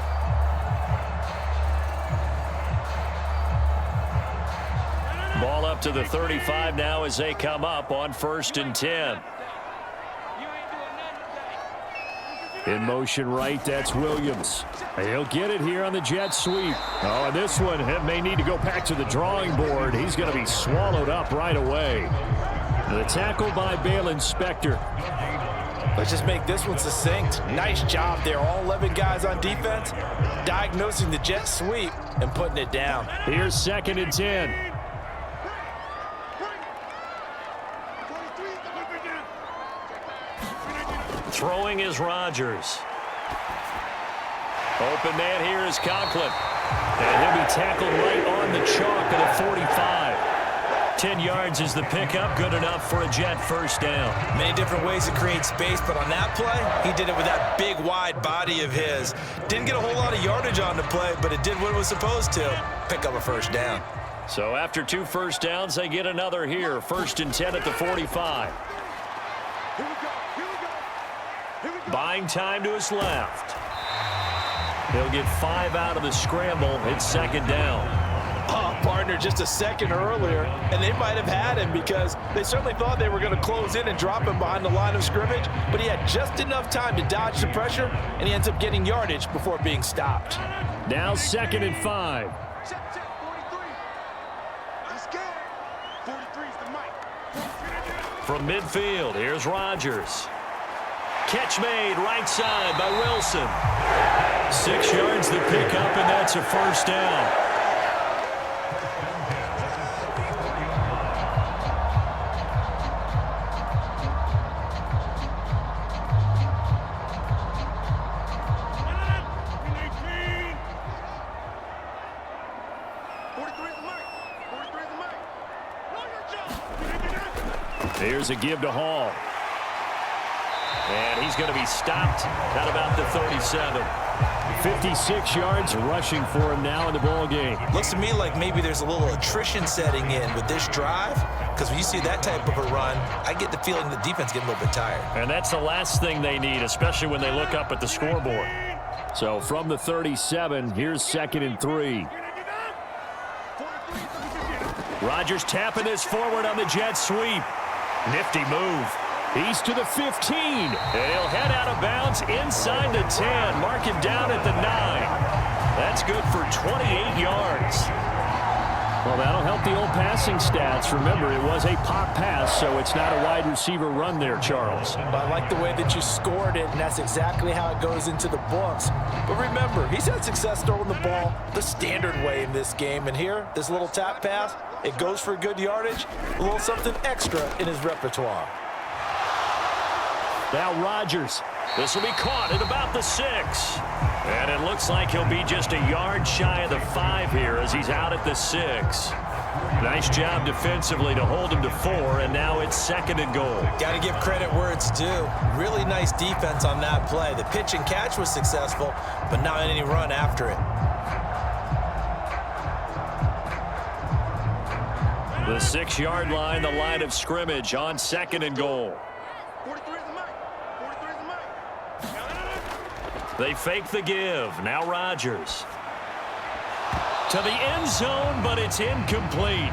Ball up to the 35 now as they come up on 1st and 10. In motion right, that's Williams. He'll get it here on the jet sweep. Oh, and this one may need to go back to the drawing board. He's going to be swallowed up right away. The tackle by Balin Spector. Let's just make this one succinct. Nice job there. All 11 guys on defense diagnosing the jet sweep and putting it down. Here's 2nd and 10. Throwing is Rodgers. Open man here is Conklin. And he'll be tackled right on the chalk of the 45. 10 yards is the pickup, good enough for a Jet 1st down. Many different ways to create space, but on that play, he did it with that big, wide body of his. Didn't get a whole lot of yardage on the play, but it did what it was supposed to. Pick up a 1st down. So after 2 1st downs, they get another here. 1st and 10 at the 45. Buying time to his left. He'll get 5 out of the scramble. It's 2nd down. Oh, partner, just a second earlier, and they might have had him because they certainly thought they were going to close in and drop him behind the line of scrimmage, but he had just enough time to dodge the pressure, and he ends up getting yardage before being stopped. Now 2nd and 5. From midfield, here's Rodgers. Catch made right side by Wilson. 6 yards the pickup, and that's a 1st down. Here's a give to Hall. And he's going to be stopped at about the 37. 56 yards rushing for him now in the ball game. Looks to me like maybe there's a little attrition setting in with this drive, because when you see that type of a run, I get the feeling the defense getting a little bit tired. And that's the last thing they need, especially when they look up at the scoreboard. So from the 37, here's 2nd and 3. Rodgers tapping this forward on the jet sweep. Nifty move. He's to the 15. And he'll head out of bounds inside the 10. Mark him down at the 9. That's good for 28 yards. Well, that'll help the old passing stats. Remember, it was a pop pass, so it's not a wide receiver run there, Charles. I like the way that you scored it, and that's exactly how it goes into the books. But remember, he's had success throwing the ball the standard way in this game. And here, this little tap pass, it goes for good yardage, a little something extra in his repertoire. Now Rodgers. This will be caught at about the 6. And it looks like he'll be just a yard shy of the 5 here as he's out at the 6. Nice job defensively to hold him to 4, and now it's 2nd and goal. Got to give credit where it's due. Really nice defense on that play. The pitch and catch was successful, but not any run after it. The 6-yard line, the line of scrimmage on 2nd and goal. They fake the give. Now Rodgers. To the end zone, but it's incomplete.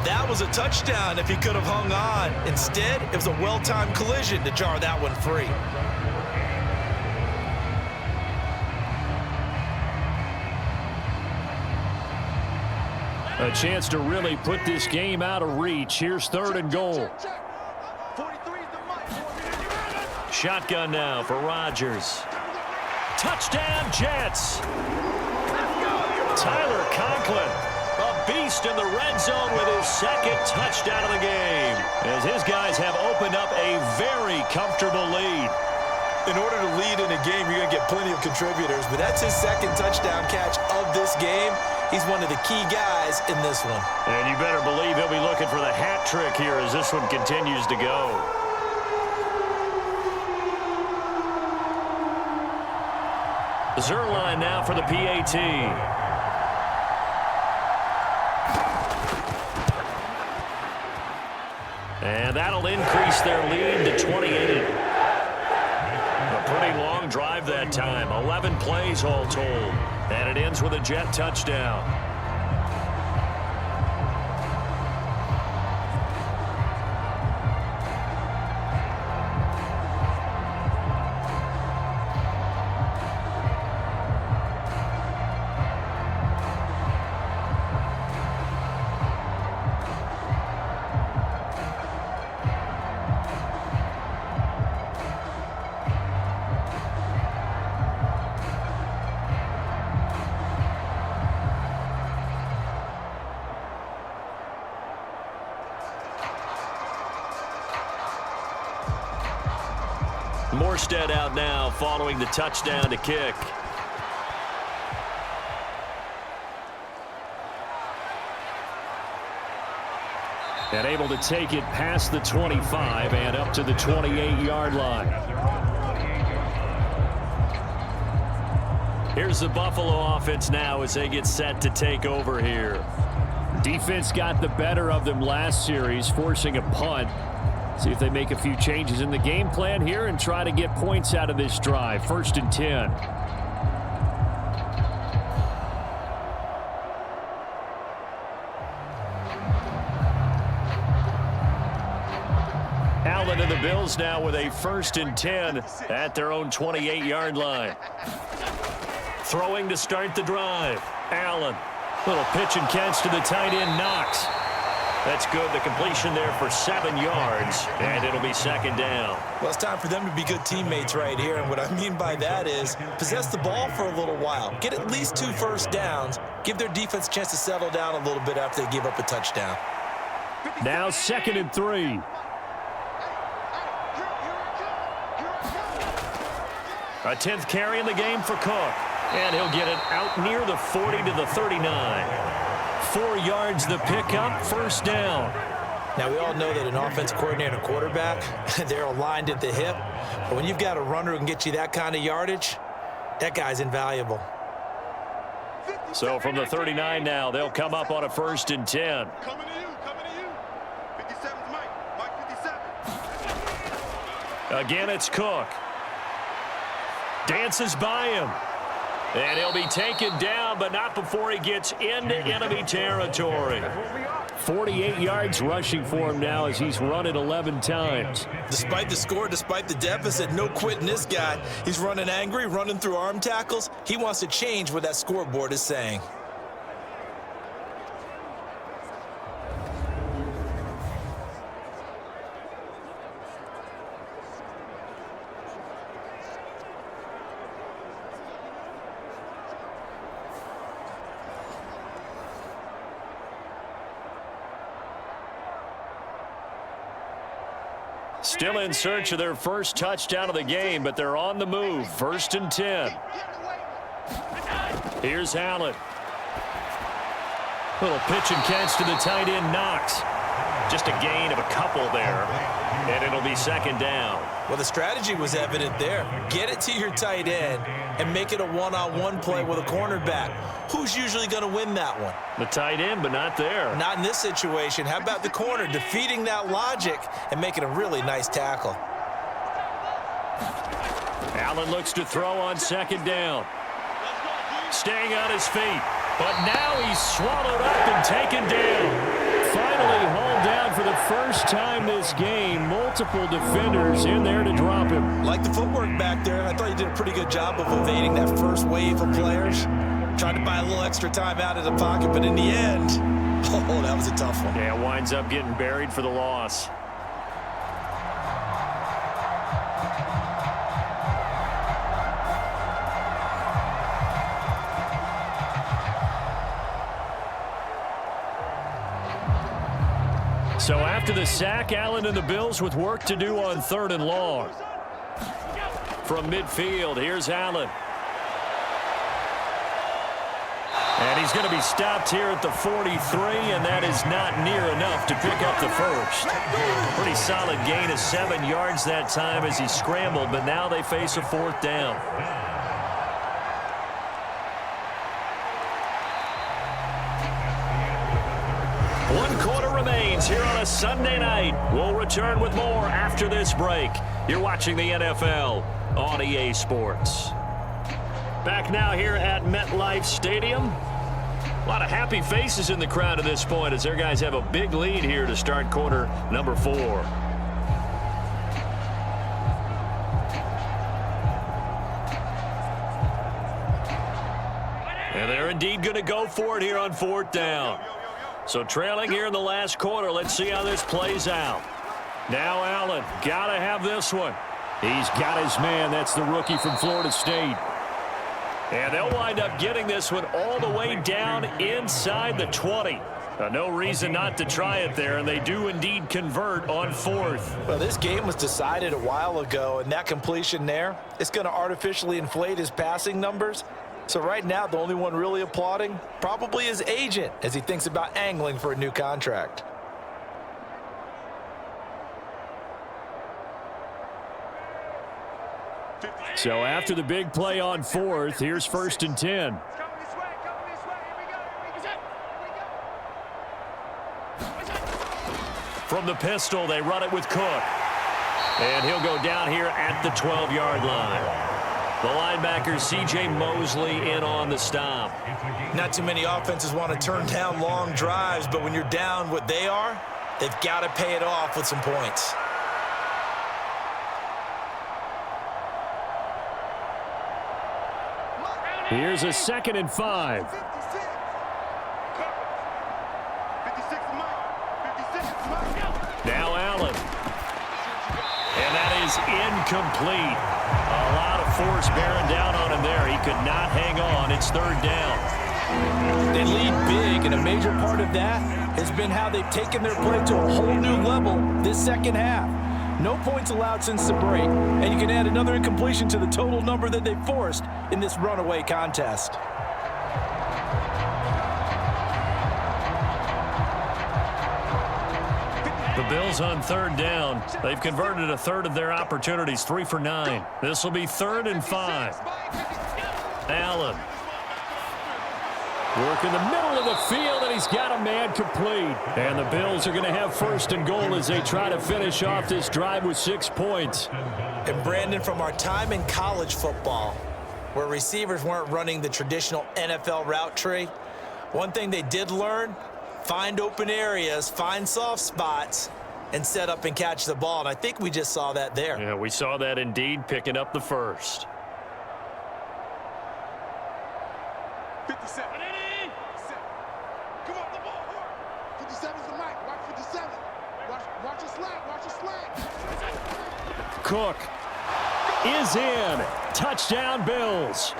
That was a touchdown if he could have hung on. Instead, it was a well-timed collision to jar that one free. A chance to really put this game out of reach. Here's 3rd and goal. Shotgun now for Rodgers. Touchdown, Jets. Tyler Conklin, a beast in the red zone with his 2nd touchdown of the game, as his guys have opened up a very comfortable lead. In order to lead in a game, you're going to get plenty of contributors, but that's his 2nd touchdown catch of this game. He's one of the key guys in this one. And you better believe he'll be looking for the hat trick here as this one continues to go. Zerline now for the PAT. And that'll increase their lead to 28. A pretty long drive that time. 11 plays all told. And it ends with a Jet touchdown. Morstead out now following the touchdown to kick. And able to take it past the 25 and up to the 28-yard line. Here's the Buffalo offense now as they get set to take over here. Defense got the better of them last series, forcing a punt. See if they make a few changes in the game plan here and try to get points out of this drive. 1st and 10. Allen and the Bills now with a 1st and 10 at their own 28-yard line. Throwing to start the drive. Allen. Little pitch and catch to the tight end, Knox. That's good. The completion there for 7 yards, and it'll be 2nd down. Well, it's time for them to be good teammates right here, and what I mean by that is possess the ball for a little while. Get at least 2 first downs. Give their defense a chance to settle down a little bit after they give up a touchdown. Now 2nd and 3. A 10th carry in the game for Cook, and he'll get it out near the 40 to the 39. 4 yards the pickup, 1st down. Now, we all know that an offensive coordinator and a quarterback, they're aligned at the hip. But when you've got a runner who can get you that kind of yardage, that guy's invaluable. So from the 39 now, they'll come up on a 1st and 10. Coming to you. 57's Mike 57. Again, it's Cook. Dances by him. And he'll be taken down, but not before he gets into enemy territory. 48 yards rushing for him now as he's run it 11 times. Despite the score, despite the deficit, no quitting this guy. He's running angry, running through arm tackles. He wants to change what that scoreboard is saying. Still in search of their first touchdown of the game, but they're on the move. 1st and 10. Here's Allen. Little pitch and catch to the tight end, Knox. Just a gain of a couple there, and it'll be 2nd down. Well, the strategy was evident there. Get it to your tight end and make it a one-on-one play with a cornerback. Who's usually going to win that one? The tight end, but not there. Not in this situation. How about the corner defeating that logic and making a really nice tackle? Allen looks to throw on 2nd down. Staying on his feet, but now he's swallowed up and taken down. Finally hauled down for the first time this game. Multiple defenders in there to drop him. Like the footwork back there, I thought he did a pretty good job of evading that first wave of players. Tried to buy a little extra time out of the pocket, but in the end, oh, that was a tough one. Yeah, winds up getting buried for the loss. So after the sack, Allen and the Bills with work to do on 3rd and long. From midfield, here's Allen. And he's going to be stopped here at the 43, and that is not near enough to pick up the first. Pretty solid gain of 7 yards that time as he scrambled, but now they face a 4th down. One quarter remains here on a Sunday night. We'll return with more after this break. You're watching the NFL on EA Sports. Back now here at MetLife Stadium. A lot of happy faces in the crowd at this point as their guys have a big lead here to start quarter number 4. And they're indeed going to go for it here on 4th down. So trailing here in the last quarter, let's see how this plays out. Now Allen, got to have this one. He's got his man. That's the rookie from Florida State. And they'll wind up getting this one all the way down inside the 20. No reason not to try it there, and they do indeed convert on 4th. Well, this game was decided a while ago, and that completion there is going to artificially inflate his passing numbers. So right now, the only one really applauding probably his agent as he thinks about angling for a new contract. So after the big play on 4th, here's 1st and 10. From the pistol, they run it with Cook. And he'll go down here at the 12-yard line. The linebacker, C.J. Mosley, in on the stop. Not too many offenses want to turn down long drives, but when you're down what they are, they've got to pay it off with some points. Here's a 2nd and 5. Now Allen. And that is incomplete. A lot of force bearing down on him there. He could not hang on. It's 3rd down. They lead big, and a major part of that has been how they've taken their play to a whole new level this second half. No points allowed since the break, and you can add another incompletion to the total number that they forced in this runaway contest. The Bills on 3rd down. They've converted a third of their opportunities, 3 for 9. This will be 3rd and 5. Allen. Work in the middle of the field, and he's got a man complete. And the Bills are going to have 1st and goal as they try to finish off this drive with 6 points. And Brandon, from our time in college football, where receivers weren't running the traditional NFL route tree. One thing they did learn, find open areas, find soft spots, and set up and catch the ball. And I think we just saw that there. Yeah, we saw that indeed, picking up the first. 57. Come on, the ball. 57's the mic. Watch 57. Watch your slant. Watch your slant. Cook is in. Touchdown, Bills.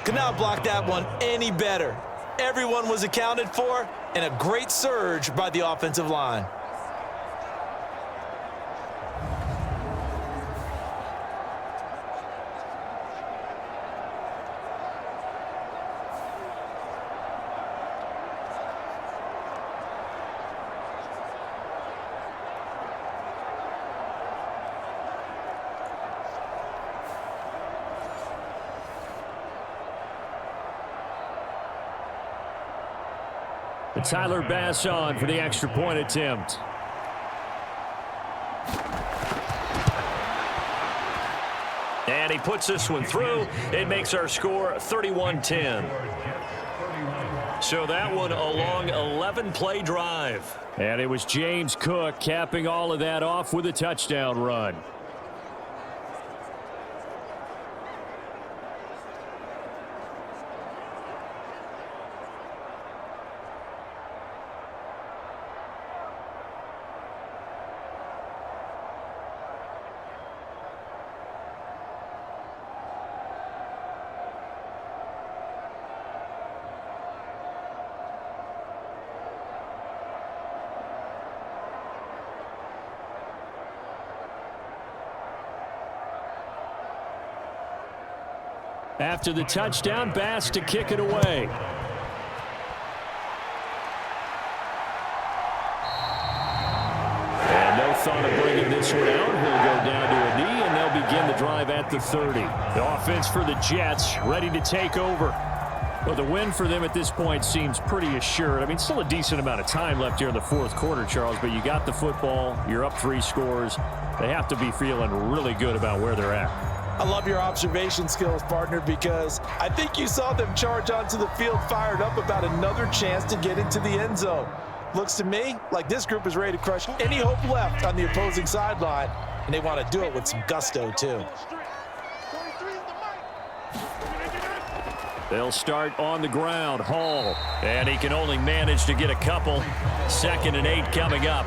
Could not block that one any better. Everyone was accounted for, and a great surge by the offensive line. Tyler Bass on for the extra point attempt. And he puts this one through. It makes our score 31-10. So that one a long 11-play drive. And it was James Cook capping all of that off with a touchdown run. After the touchdown, Bass to kick it away. And no thought of bringing this one out. He'll go down to a knee, and they'll begin the drive at the 30. The offense for the Jets ready to take over. Well, the win for them at this point seems pretty assured. I mean, still a decent amount of time left here in the fourth quarter, Charles, but you got the football. You're up 3 scores. They have to be feeling really good about where they're at. I love your observation skills, partner, because I think you saw them charge onto the field fired up about another chance to get into the end zone. Looks to me like this group is ready to crush any hope left on the opposing sideline, and they want to do it with some gusto, too. They'll start on the ground. Hall. And he can only manage to get a couple. 2nd and 8 coming up.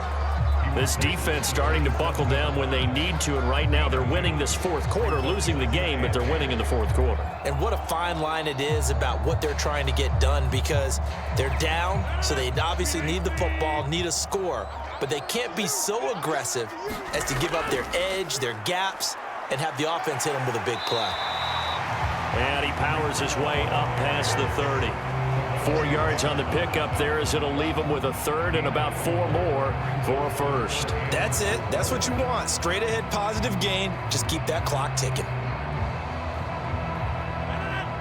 This defense starting to buckle down when they need to, and right now they're winning this fourth quarter, losing the game, but they're winning in the fourth quarter. And what a fine line it is about what they're trying to get done, because they're down, so they obviously need the football, need a score, but they can't be so aggressive as to give up their edge, their gaps, and have the offense hit them with a big play. And he powers his way up past the 30. 4 yards on the pickup there, as it'll leave him with a 3rd and about 4 more for a first. That's it. That's what you want. Straight ahead positive gain. Just keep that clock ticking.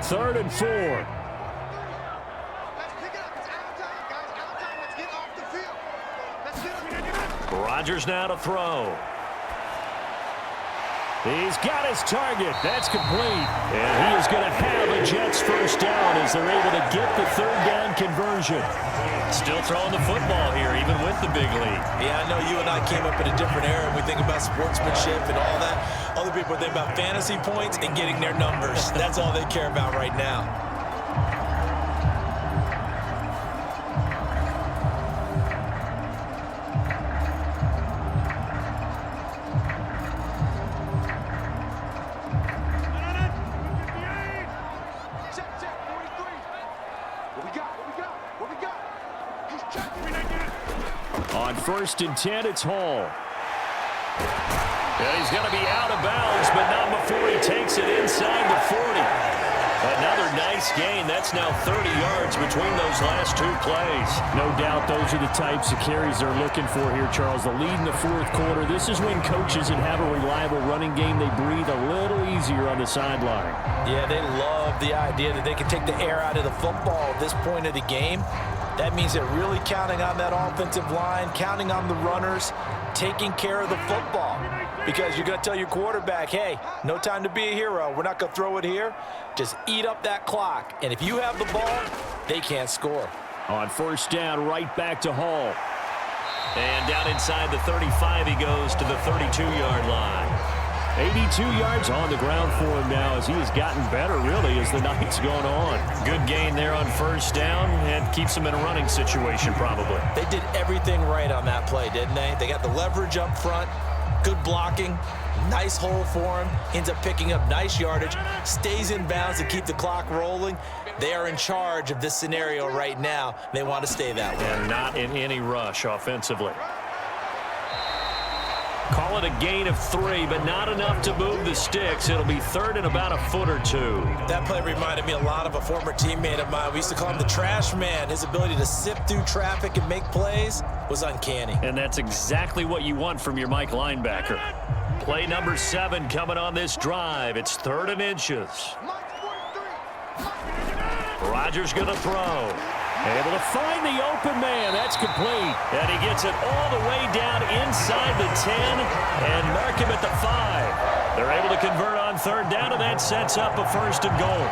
3rd and 4. Let's pick it up. It's out of time, guys. Out of time. Let's get off the field. Let's get up. Rodgers now to throw. He's got his target. That's complete. And he is going to have a Jets first down as they're able to get the 3rd down conversion. Still throwing the football here, even with the big lead. Yeah, I know you and I came up in a different era. We think about sportsmanship and all that. Other people think about fantasy points and getting their numbers. That's all they care about right now. On 1st and 10, it's Hall. And he's going to be out of bounds, but not before he takes it inside the 40. Another nice gain. That's now 30 yards between those last 2 plays. No doubt those are the types of carries they're looking for here, Charles. The lead in the fourth quarter. This is when coaches that have a reliable running game, they breathe a little easier on the sideline. Yeah, they love the idea that they can take the air out of the football at this point of the game. That means they're really counting on that offensive line, counting on the runners, taking care of the football. because you're going to tell your quarterback, hey, no time to be a hero. We're not going to throw it here. Just eat up that clock. And if you have the ball, they can't score. On first down, right back to Hall. And down inside the 35, he goes to the 32-yard line. 82 yards on the ground for him now as he has gotten better, really, as the night's gone on. Good gain there on first down and keeps him in a running situation probably. They did everything right on that play, didn't they? They got the leverage up front, good blocking, nice hole for him, ends up picking up nice yardage, stays in bounds to keep the clock rolling. They are in charge of this scenario right now. They want to stay that way. And not in any rush offensively. Call it a gain of 3, but not enough to move the sticks. It'll be third and about a foot or two. That play reminded me a lot of a former teammate of mine. We used to call him the trash man. His ability to sift through traffic and make plays was uncanny. And that's exactly what you want from your Mike linebacker. Play number 7 coming on this drive. It's 3rd and inches. Rodgers going to throw. Able to find the open man. That's complete. And he gets it all the way down inside the 10 and mark him at the 5. They're able to convert on 3rd down, and that sets up a 1st and goal.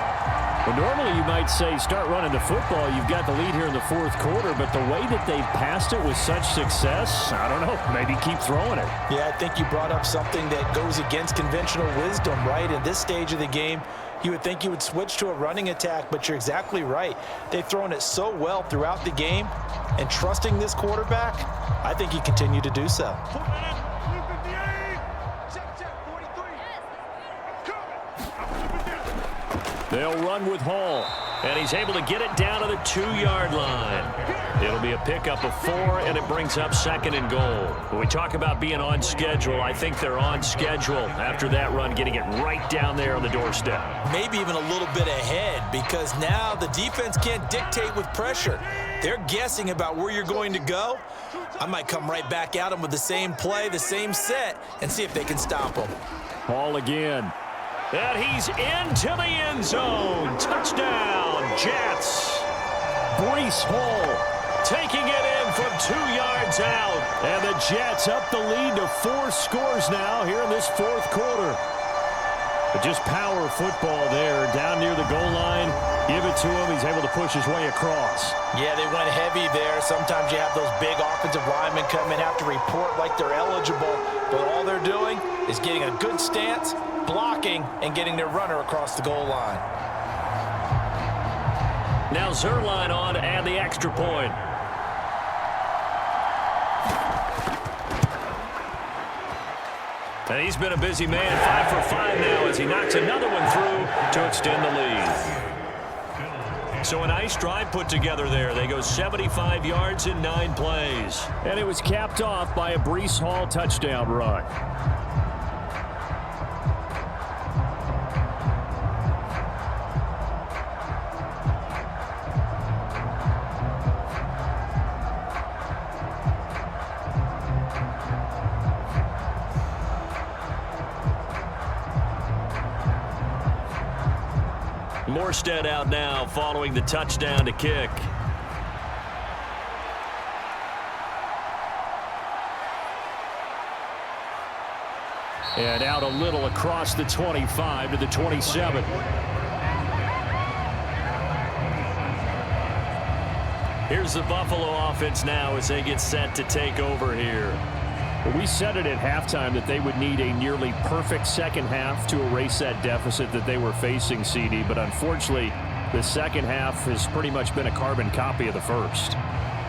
Well, normally you might say start running the football. You've got the lead here in the 4th quarter, but the way that they've passed it with such success, I don't know, maybe keep throwing it. Yeah, I think you brought up something that goes against conventional wisdom, right? In this stage of the game, you would think you would switch to a running attack, but you're exactly right. They've thrown it so well throughout the game, and trusting this quarterback, I think you continue to do so. They'll run with Hall. And he's able to get it down to the 2-yard line. It'll be a pickup of 4, and it brings up 2nd and goal. When we talk about being on schedule, I think they're on schedule after that run, getting it right down there on the doorstep. Maybe even a little bit ahead, because now the defense can't dictate with pressure. They're guessing about where you're going to go. I might come right back at them with the same play, the same set, and see if they can stop them. Hall again. And he's into the end zone. Touchdown, Jets. Breece Hall taking it in from 2 yards out. And the Jets up the lead to 4 scores now here in this 4th quarter. But just power football there down near the goal line. Give it to him. He's able to push his way across. Yeah, they went heavy there. Sometimes you have those big offensive linemen come and have to report like they're eligible. But all they're doing is getting a good stance, blocking, and getting their runner across the goal line. Now Zerline on to add the extra point. And he's been a busy man, 5 for 5 now as he knocks another one through to extend the lead. So a nice drive put together there. They go 75 yards in 9 plays. And it was capped off by a Breece Hall touchdown run. Morstead out now following the touchdown to kick. And out a little across the 25 to the 27. Here's the Buffalo offense now as they get set to take over here. We said it at halftime that they would need a nearly perfect second half to erase that deficit that they were facing, CD. But unfortunately, the second half has pretty much been a carbon copy of the first.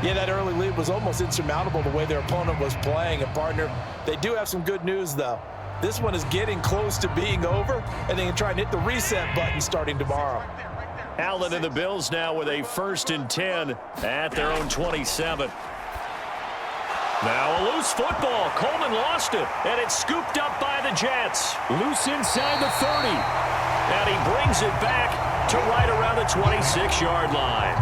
Yeah, that early lead was almost insurmountable the way their opponent was playing. And, partner, they do have some good news, though. This one is getting close to being over, and they can try and hit the reset button starting tomorrow. Allen and the Bills now with a 1st and 10 at their own 27. Now a loose football. Coleman lost it, and it's scooped up by the Jets. Loose inside the 30. And he brings it back to right around the 26-yard line.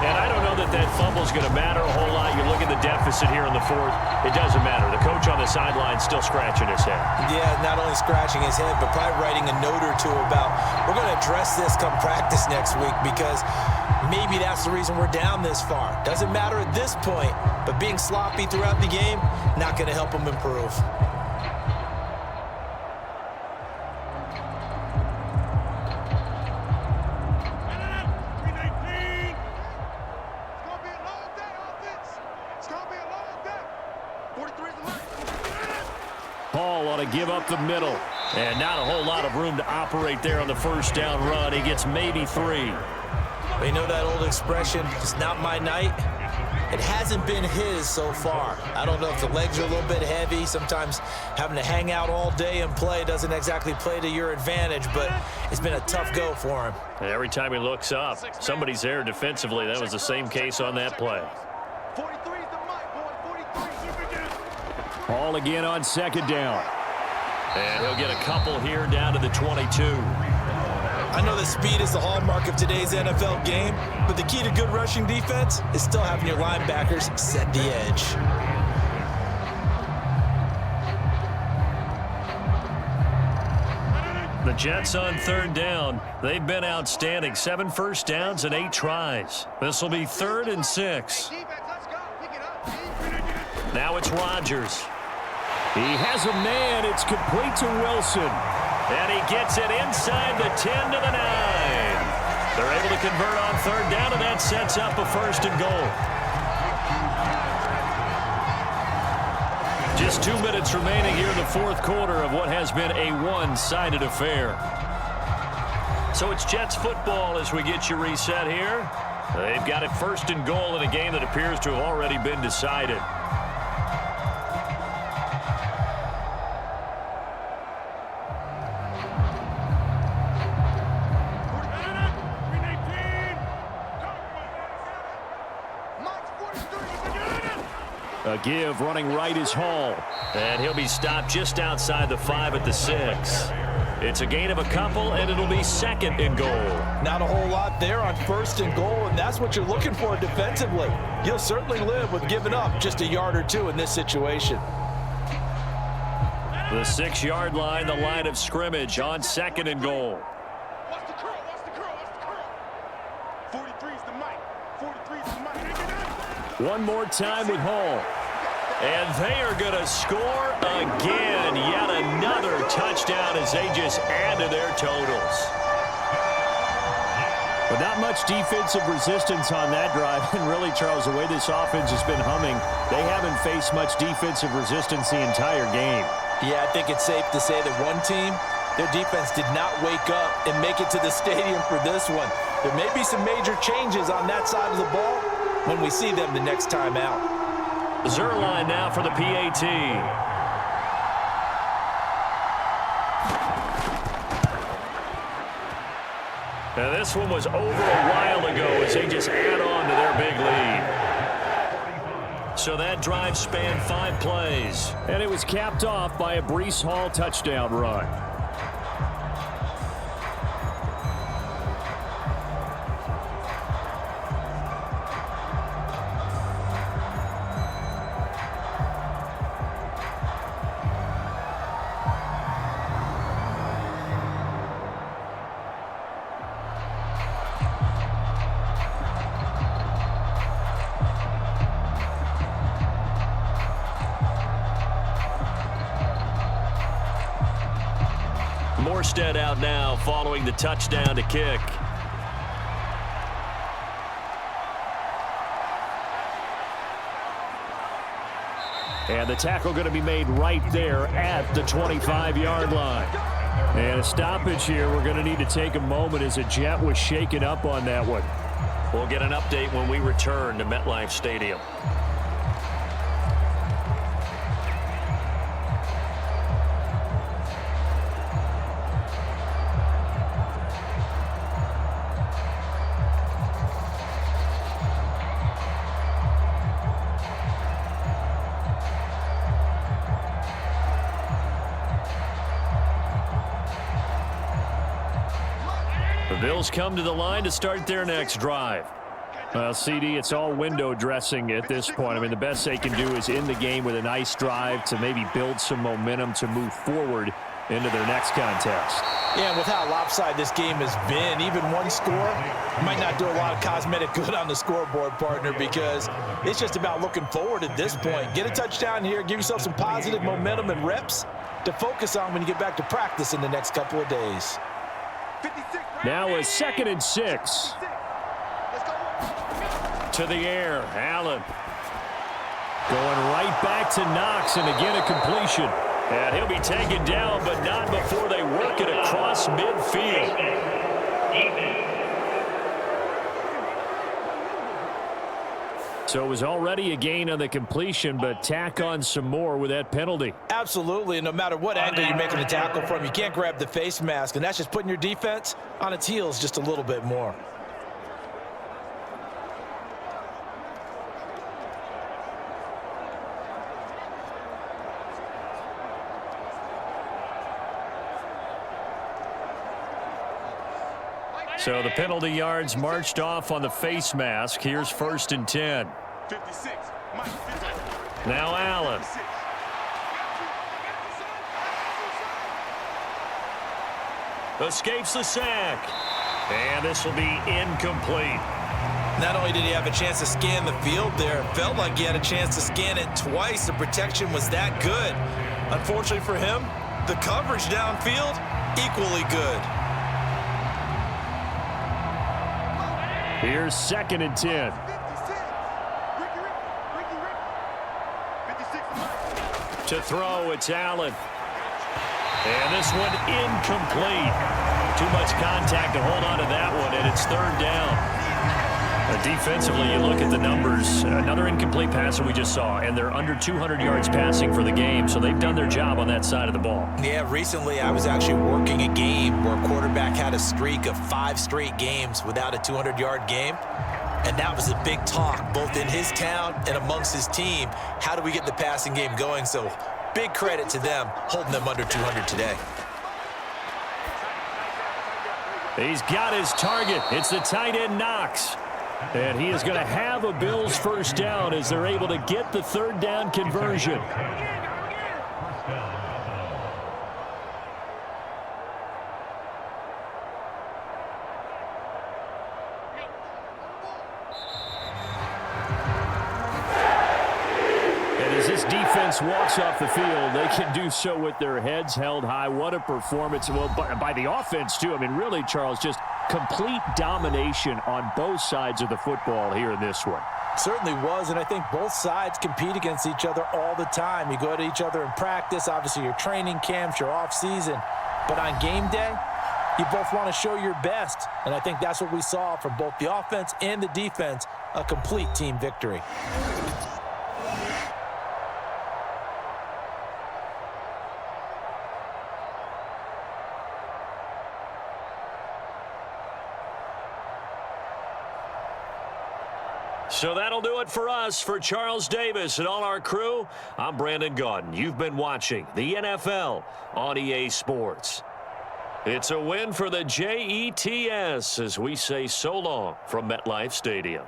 And I don't know that that fumble's going to matter a whole lot. You look at the deficit here in the 4th. It doesn't matter. The coach on the sideline still scratching his head. Yeah, not only scratching his head, but probably writing a note or two about, we're going to address this come practice next week because maybe that's the reason we're down this far. Doesn't matter at this point, but being sloppy throughout the game, not going to help them improve. Hall ought to give up the middle. And not a whole lot of room to operate there on the first down run. He gets maybe 3. You know that old expression, it's not my night? It hasn't been his so far. I don't know if the legs are a little bit heavy. Sometimes having to hang out all day and play doesn't exactly play to your advantage, but it's been a tough go for him. Every time he looks up, somebody's there defensively. That was the same case on that play. 43 is the mic, boy. 43. Hall again on second down. And he'll get a couple here down to the 22. I know that speed is the hallmark of today's NFL game, but the key to good rushing defense is still having your linebackers set the edge. The Jets on third down. They've been outstanding. 7 first downs and 8 tries. This will be 3rd and 6. Now it's Rodgers. He has a man. It's complete to Wilson. And he gets it inside the 10 to the 9. They're able to convert on third down, and that sets up a 1st and goal. Just 2 minutes remaining here in the 4th quarter of what has been a one-sided affair. So it's Jets football as we get you reset here. They've got it 1st and goal in a game that appears to have already been decided. A give running right is Hall. And he'll be stopped just outside the 5 at the 6. It's a gain of a couple, and it'll be 2nd and goal. Not a whole lot there on 1st and goal, and that's what you're looking for defensively. You'll certainly live with giving up just a yard or 2 in this situation. The 6-yard line, the line of scrimmage on 2nd and goal. Watch the curl, watch the curl, watch the curl. 43 is the mic. 43 is the mic. One more time with Hall. And they are going to score again. Yet another touchdown as they just add to their totals. But not much defensive resistance on that drive. And really, Charles, the way this offense has been humming, they haven't faced much defensive resistance the entire game. Yeah, I think it's safe to say that one team, their defense did not wake up and make it to the stadium for this one. There may be some major changes on that side of the ball when we see them the next time out. Zerline now for the PAT. Now this one was over a while ago as they just add on to their big lead. So that drive spanned 5 plays. And it was capped off by a Breece Hall touchdown run. Morstead out now following the touchdown to kick. And the tackle going to be made right there at the 25-yard line. And a stoppage here. We're going to need to take a moment as a Jet was shaken up on that one. We'll get an update when we return to MetLife Stadium. The Bills come to the line to start their next drive. Well, CD, it's all window dressing at this point. I mean, the best they can do is end the game with a nice drive to maybe build some momentum to move forward into their next contest. Yeah, and with how lopsided this game has been, even one score might not do a lot of cosmetic good on the scoreboard, partner, because it's just about looking forward at this point. Get a touchdown here, give yourself some positive momentum and reps to focus on when you get back to practice in the next couple of days. Now a 2nd and 6. To the air, Allen. Going right back to Knox, and again a completion. And he'll be taken down, but not before they work it across midfield. So it was already a gain on the completion, but tack on some more with that penalty. Absolutely, and no matter what angle you're making the tackle from, you can't grab the face mask, and that's just putting your defense on its heels just a little bit more. So the penalty yards marched off on the face mask. Here's 1st and 10. 56. Now Allen. Escapes the sack. And this will be incomplete. Not only did he have a chance to scan the field there, it felt like he had a chance to scan it twice. The protection was that good. Unfortunately for him, the coverage downfield, equally good. Here's 2nd and 10. To throw, it's Allen. And this one incomplete. Too much contact to hold on to that one, and it's 3rd down. Defensively, you look at the numbers. Another incomplete pass that we just saw, and they're under 200 yards passing for the game, so they've done their job on that side of the ball. Yeah, recently I was actually working a game where a quarterback had a streak of 5 straight games without a 200-yard game, and that was a big talk, both in his town and amongst his team. How do we get the passing game going? So big credit to them, holding them under 200 today. He's got his target. It's the tight end Knox. And he is going to have a Bills 1st down as they're able to get the 3rd down conversion. And as this defense walks off the field, they can do so with their heads held high. What a performance. Well, by the offense, too. I mean, really, Charles, just complete domination on both sides of the football here in this one. Certainly was, and I think both sides compete against each other all the time. You go to each other in practice, obviously your training camps, your off-season, but on game day, you both want to show your best, and I think that's what we saw from both the offense and the defense, a complete team victory. So that'll do it for us. For Charles Davis and all our crew, I'm Brandon Gaudin. You've been watching the NFL on EA Sports. It's a win for the Jets as we say so long from MetLife Stadium.